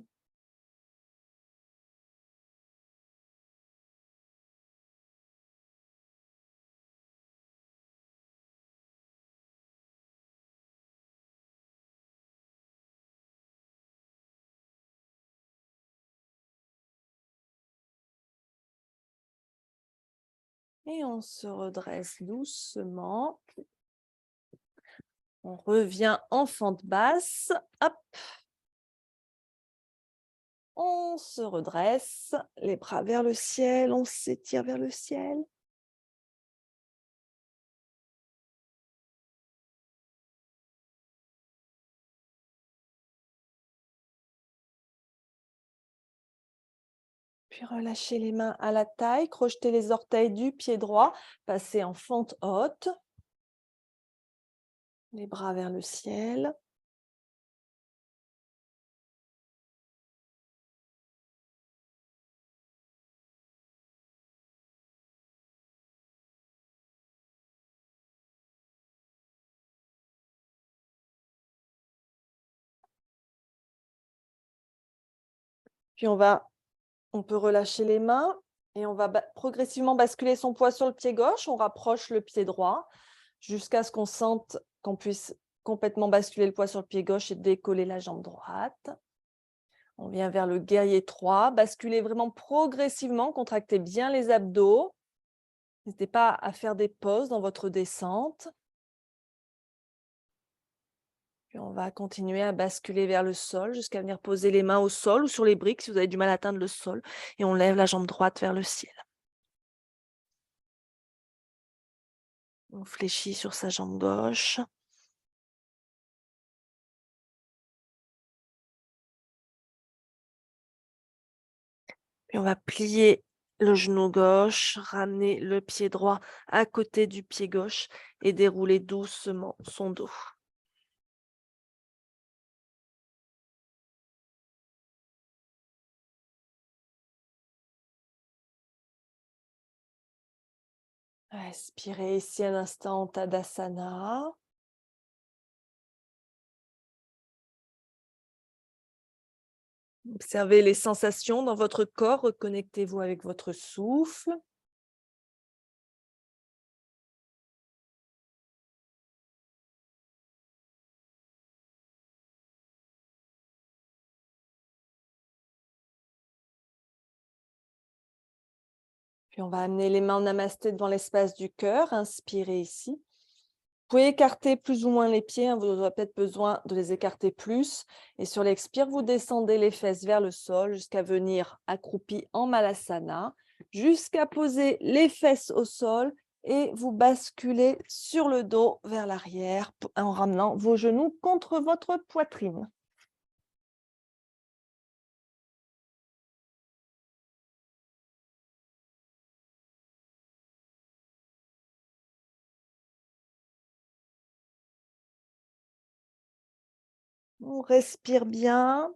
Et on se redresse doucement. On revient en fente basse. Hop. On se redresse, les bras vers le ciel, on s'étire vers le ciel. Puis relâchez les mains à la taille, crochetez les orteils du pied droit, passez en fente haute. Les bras vers le ciel. Puis on peut relâcher les mains et on va progressivement basculer son poids sur le pied gauche. On rapproche le pied droit jusqu'à ce qu'on sente qu'on puisse complètement basculer le poids sur le pied gauche et décoller la jambe droite. On vient vers le guerrier 3, basculez vraiment progressivement, contractez bien les abdos. N'hésitez pas à faire des pauses dans votre descente. Puis on va continuer à basculer vers le sol jusqu'à venir poser les mains au sol ou sur les briques si vous avez du mal à atteindre le sol. Et on lève la jambe droite vers le ciel. On fléchit sur sa jambe gauche. Puis on va plier le genou gauche, ramener le pied droit à côté du pied gauche et dérouler doucement son dos. Respirez ici un instant, Tadasana. Observez les sensations dans votre corps, reconnectez-vous avec votre souffle. Puis on va amener les mains en namasté devant l'espace du cœur. Inspirez ici. Vous pouvez écarter plus ou moins les pieds, vous aurez peut-être besoin de les écarter plus. Et sur l'expire, vous descendez les fesses vers le sol jusqu'à venir accroupi en Malasana, jusqu'à poser les fesses au sol et vous basculez sur le dos vers l'arrière en ramenant vos genoux contre votre poitrine. On respire bien.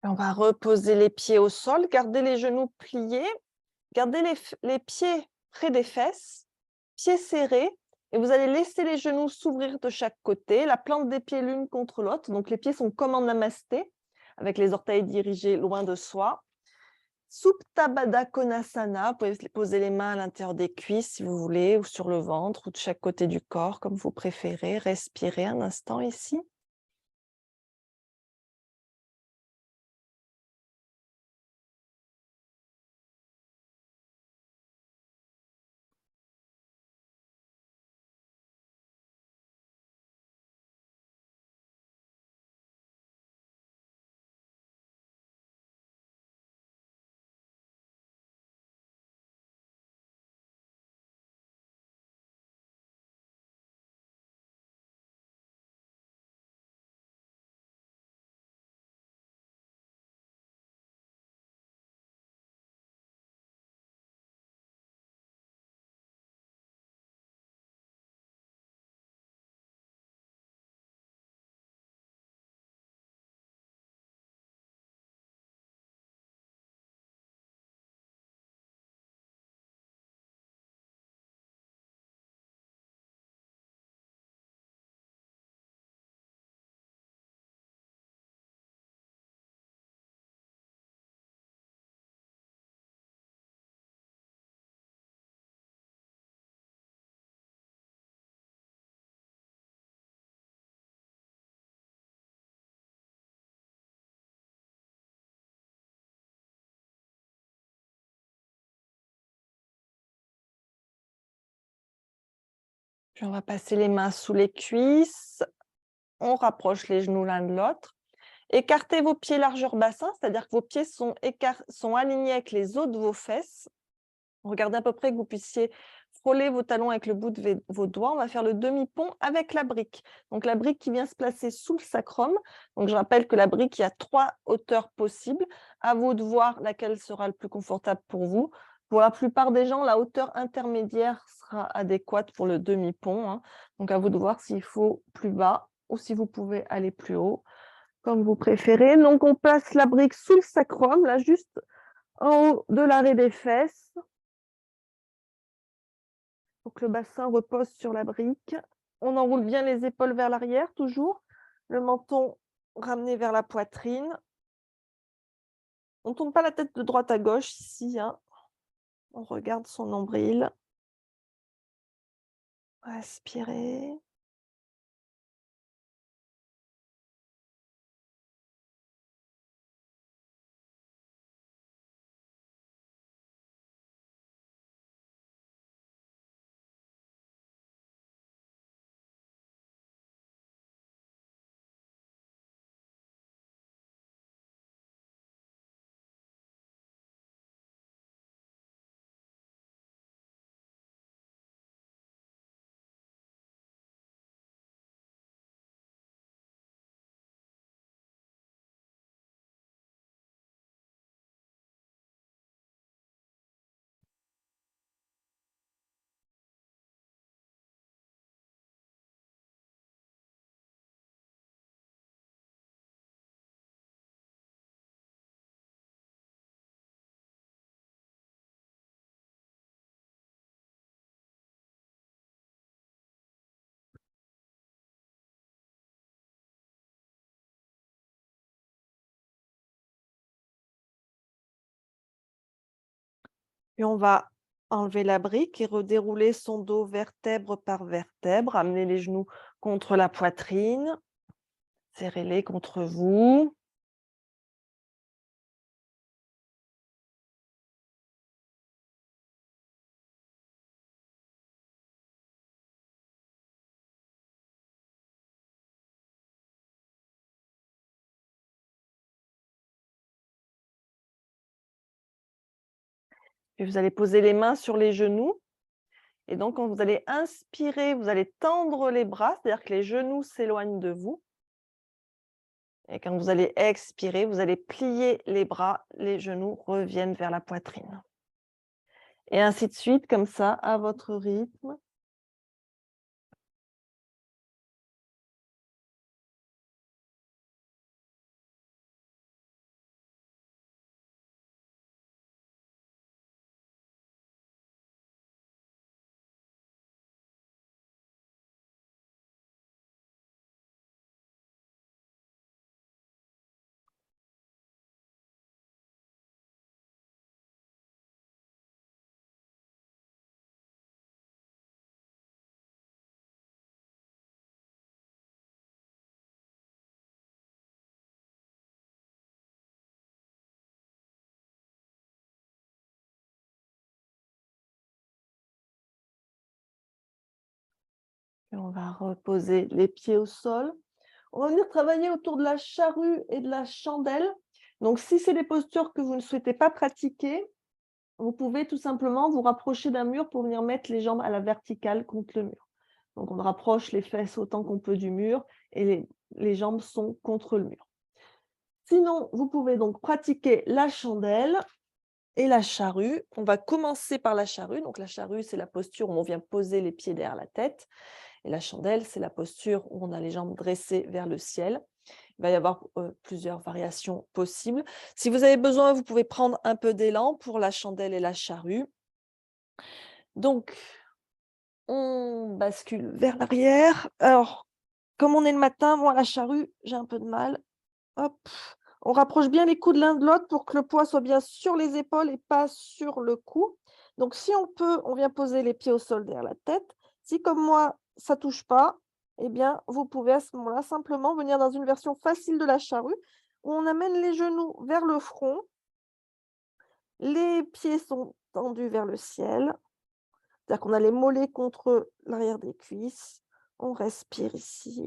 On va reposer les pieds au sol, garder les genoux pliés, garder les pieds près des fesses, pieds serrés, et vous allez laisser les genoux s'ouvrir de chaque côté, la plante des pieds l'une contre l'autre. Donc les pieds sont comme en namasté, avec les orteils dirigés loin de soi. Supta Baddha Konasana, vous pouvez poser les mains à l'intérieur des cuisses si vous voulez, ou sur le ventre, ou de chaque côté du corps, comme vous préférez. Respirez un instant ici. Puis on va passer les mains sous les cuisses. On rapproche les genoux l'un de l'autre. Écartez vos pieds largeur bassin, c'est-à-dire que vos pieds sont alignés avec les os de vos fesses. Regardez à peu près que vous puissiez frôler vos talons avec le bout de vos doigts. On va faire le demi-pont avec la brique. Donc la brique qui vient se placer sous le sacrum. Donc je rappelle que la brique, il y a 3 hauteurs possibles. À vous de voir laquelle sera le plus confortable pour vous. Pour la plupart des gens, la hauteur intermédiaire sera adéquate pour le demi-pont, hein. Donc à vous de voir s'il faut plus bas ou si vous pouvez aller plus haut, comme vous préférez. Donc on place la brique sous le sacrum, là juste en haut de l'arrêt des fesses. Pour que le bassin repose sur la brique. On enroule bien les épaules vers l'arrière, toujours. Le menton ramené vers la poitrine. On ne tourne pas la tête de droite à gauche ici, hein. On regarde son nombril. Respirez. Puis on va enlever la brique et redérouler son dos vertèbre par vertèbre. Amenez les genoux contre la poitrine. Serrez-les contre vous. Puis vous allez poser les mains sur les genoux. Et donc, quand vous allez inspirer, vous allez tendre les bras, c'est-à-dire que les genoux s'éloignent de vous. Et quand vous allez expirer, vous allez plier les bras, les genoux reviennent vers la poitrine. Et ainsi de suite, comme ça, à votre rythme. Et on va reposer les pieds au sol. On va venir travailler autour de la charrue et de la chandelle. Donc, si c'est des postures que vous ne souhaitez pas pratiquer, vous pouvez tout simplement vous rapprocher d'un mur pour venir mettre les jambes à la verticale contre le mur. Donc, on rapproche les fesses autant qu'on peut du mur et les jambes sont contre le mur. Sinon, vous pouvez donc pratiquer la chandelle et la charrue. On va commencer par la charrue. Donc, la charrue, c'est la posture où on vient poser les pieds derrière la tête. Et la chandelle, c'est la posture où on a les jambes dressées vers le ciel. Il va y avoir plusieurs variations possibles. Si vous avez besoin, vous pouvez prendre un peu d'élan pour la chandelle et la charrue. Donc, on bascule vers l'arrière. Alors, comme on est le matin, moi, la charrue, j'ai un peu de mal. Hop. On rapproche bien les coudes l'un de l'autre pour que le poids soit bien sur les épaules et pas sur le cou. Donc, si on peut, on vient poser les pieds au sol derrière la tête. Si, comme moi, ça ne touche pas, eh bien, vous pouvez à ce moment-là simplement venir dans une version facile de la charrue où on amène les genoux vers le front. Les pieds sont tendus vers le ciel. C'est-à-dire qu'on a les mollets contre l'arrière des cuisses. On respire ici.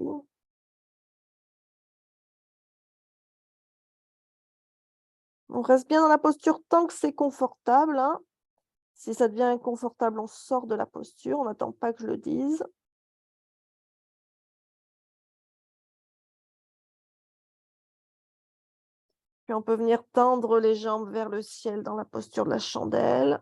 On reste bien dans la posture tant que c'est confortable, hein. Si ça devient inconfortable, on sort de la posture, on n'attend pas que je le dise. Puis on peut venir tendre les jambes vers le ciel dans la posture de la chandelle.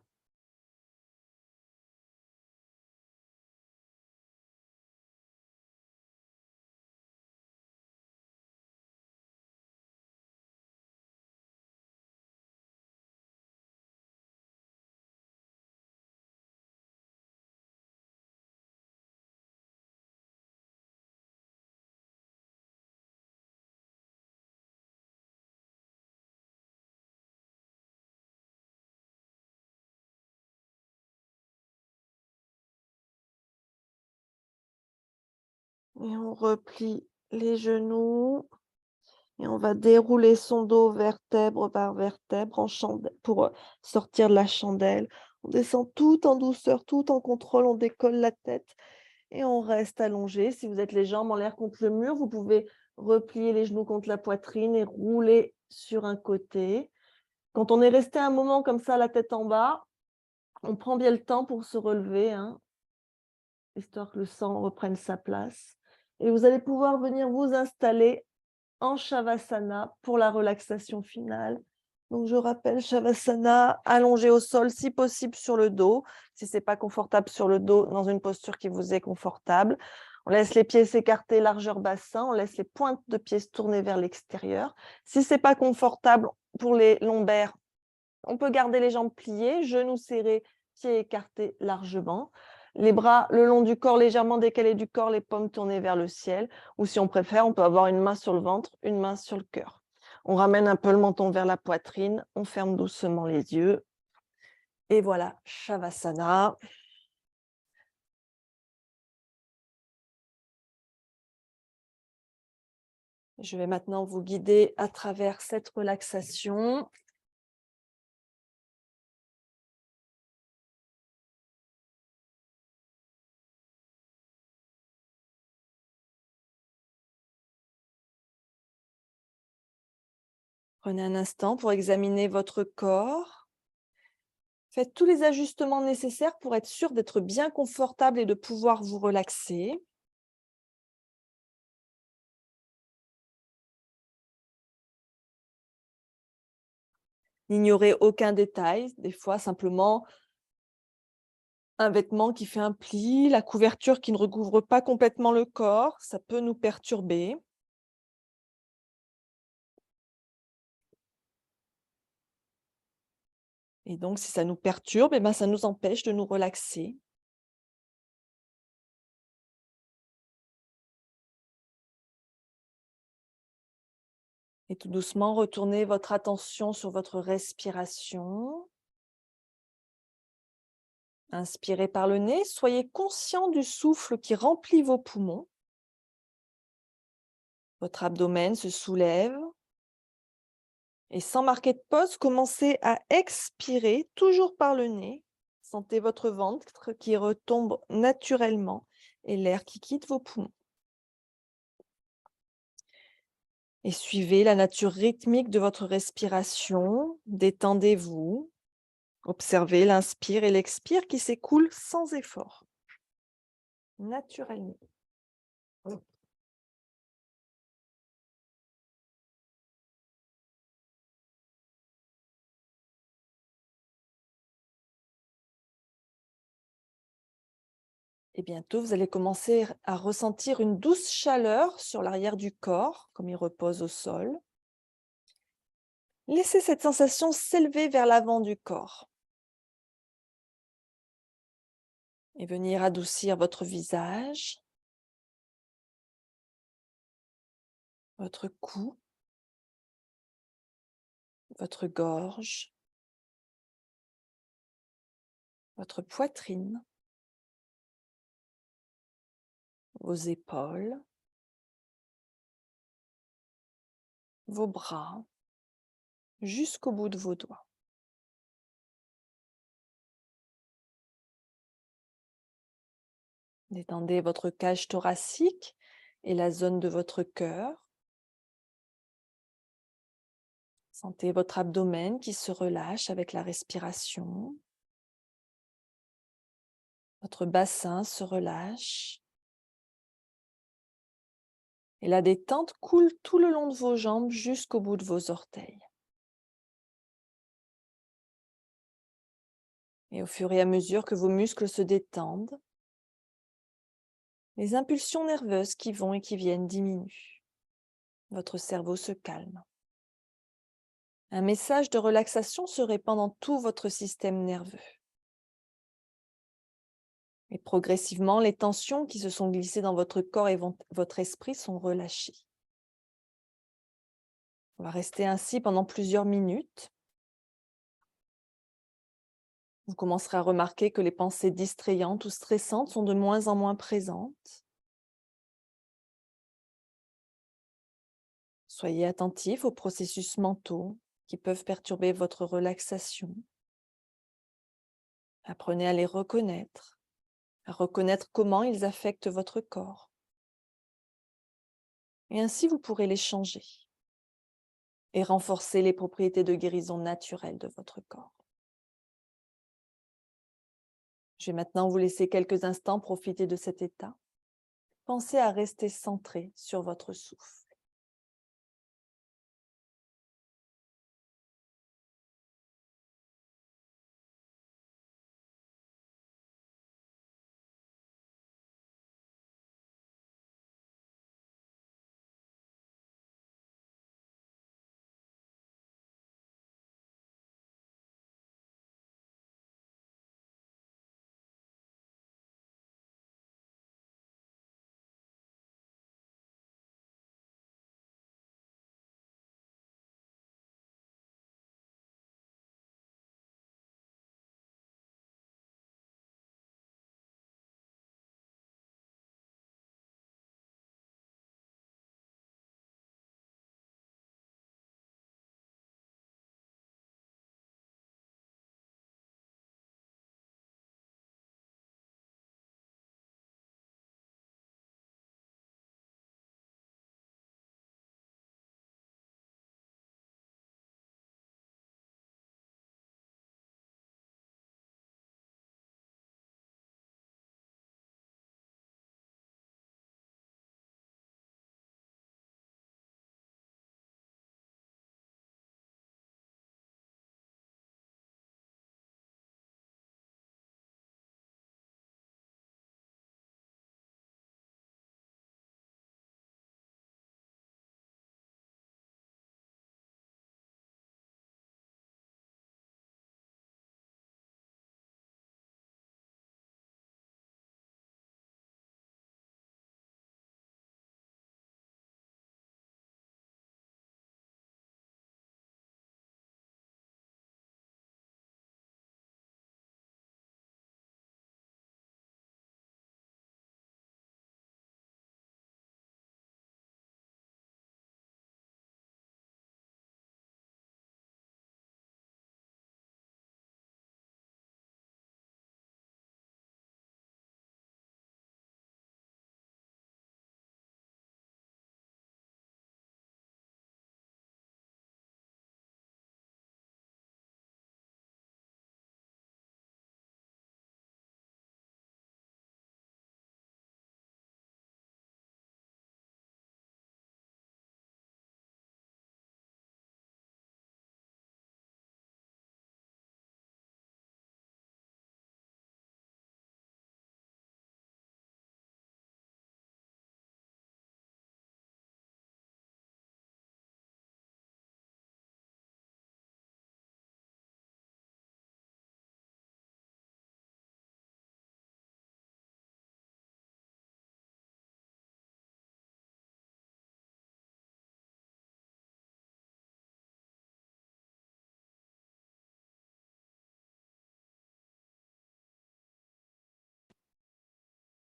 Et on replie les genoux. Et on va dérouler son dos vertèbre par vertèbre en chandelle pour sortir de la chandelle. On descend tout en douceur, tout en contrôle. On décolle la tête et on reste allongé. Si vous êtes les jambes en l'air contre le mur, vous pouvez replier les genoux contre la poitrine et rouler sur un côté. Quand on est resté un moment comme ça, la tête en bas, on prend bien le temps pour se relever, hein, histoire que le sang reprenne sa place. Et vous allez pouvoir venir vous installer en Shavasana pour la relaxation finale. Donc, je rappelle, Shavasana, allongé au sol, si possible sur le dos. Si ce n'est pas confortable sur le dos, dans une posture qui vous est confortable. On laisse les pieds s'écarter, largeur bassin. On laisse les pointes de pieds se tourner vers l'extérieur. Si ce n'est pas confortable pour les lombaires, on peut garder les jambes pliées, genoux serrés, pieds écartés largement. Les bras le long du corps, légèrement décalés du corps, les paumes tournées vers le ciel. Ou si on préfère, on peut avoir une main sur le ventre, une main sur le cœur. On ramène un peu le menton vers la poitrine, on ferme doucement les yeux. Et voilà, Shavasana. Je vais maintenant vous guider à travers cette relaxation. Prenez un instant pour examiner votre corps. Faites tous les ajustements nécessaires pour être sûr d'être bien confortable et de pouvoir vous relaxer. N'ignorez aucun détail, des fois simplement un vêtement qui fait un pli, la couverture qui ne recouvre pas complètement le corps, ça peut nous perturber. Et donc, si ça nous perturbe, eh ben, ça nous empêche de nous relaxer. Et tout doucement, retournez votre attention sur votre respiration. Inspirez par le nez, soyez conscient du souffle qui remplit vos poumons. Votre abdomen se soulève. Et sans marquer de pause, commencez à expirer, toujours par le nez. Sentez votre ventre qui retombe naturellement et l'air qui quitte vos poumons. Et suivez la nature rythmique de votre respiration. Détendez-vous. Observez l'inspire et l'expire qui s'écoulent sans effort, naturellement. Et bientôt, vous allez commencer à ressentir une douce chaleur sur l'arrière du corps, comme il repose au sol. Laissez cette sensation s'élever vers l'avant du corps et venir adoucir votre visage, votre cou, votre gorge, votre poitrine, vos épaules, vos bras, jusqu'au bout de vos doigts. Détendez votre cage thoracique et la zone de votre cœur. Sentez votre abdomen qui se relâche avec la respiration. Votre bassin se relâche. Et la détente coule tout le long de vos jambes jusqu'au bout de vos orteils. Et au fur et à mesure que vos muscles se détendent, les impulsions nerveuses qui vont et qui viennent diminuent. Votre cerveau se calme. Un message de relaxation se répand dans tout votre système nerveux. Et progressivement, les tensions qui se sont glissées dans votre corps et votre esprit sont relâchées. On va rester ainsi pendant plusieurs minutes. Vous commencerez à remarquer que les pensées distrayantes ou stressantes sont de moins en moins présentes. Soyez attentif aux processus mentaux qui peuvent perturber votre relaxation. Apprenez à les reconnaître, à reconnaître comment ils affectent votre corps. Et ainsi, vous pourrez les changer et renforcer les propriétés de guérison naturelles de votre corps. Je vais maintenant vous laisser quelques instants profiter de cet état. Pensez à rester centré sur votre souffle.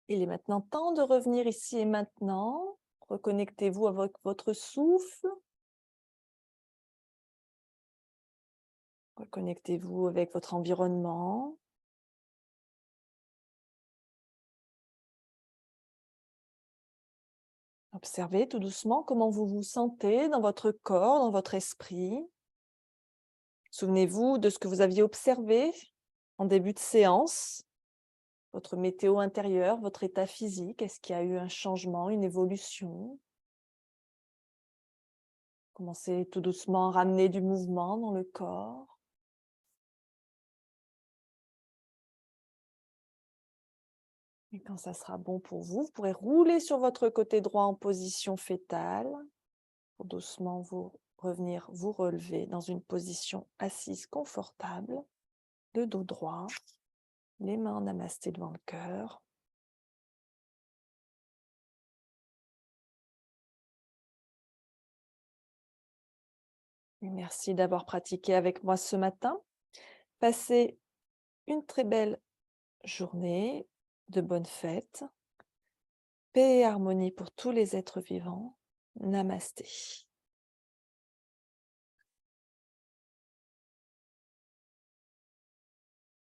Il est maintenant temps de revenir ici et maintenant. Reconnectez-vous avec votre souffle. Reconnectez-vous avec votre environnement. Observez tout doucement comment vous vous sentez dans votre corps, dans votre esprit. Souvenez-vous de ce que vous aviez observé en début de séance, votre météo intérieure, votre état physique. Est-ce qu'il y a eu un changement, une évolution? Commencez tout doucement à ramener du mouvement dans le corps. Et quand ça sera bon pour vous, vous pourrez rouler sur votre côté droit en position fétale pour doucement revenir vous relever dans une position assise confortable, le dos droit, les mains en namasté devant le cœur. Et merci d'avoir pratiqué avec moi ce matin. Passez une très belle journée, de bonnes fêtes. Paix et harmonie pour tous les êtres vivants. Namasté.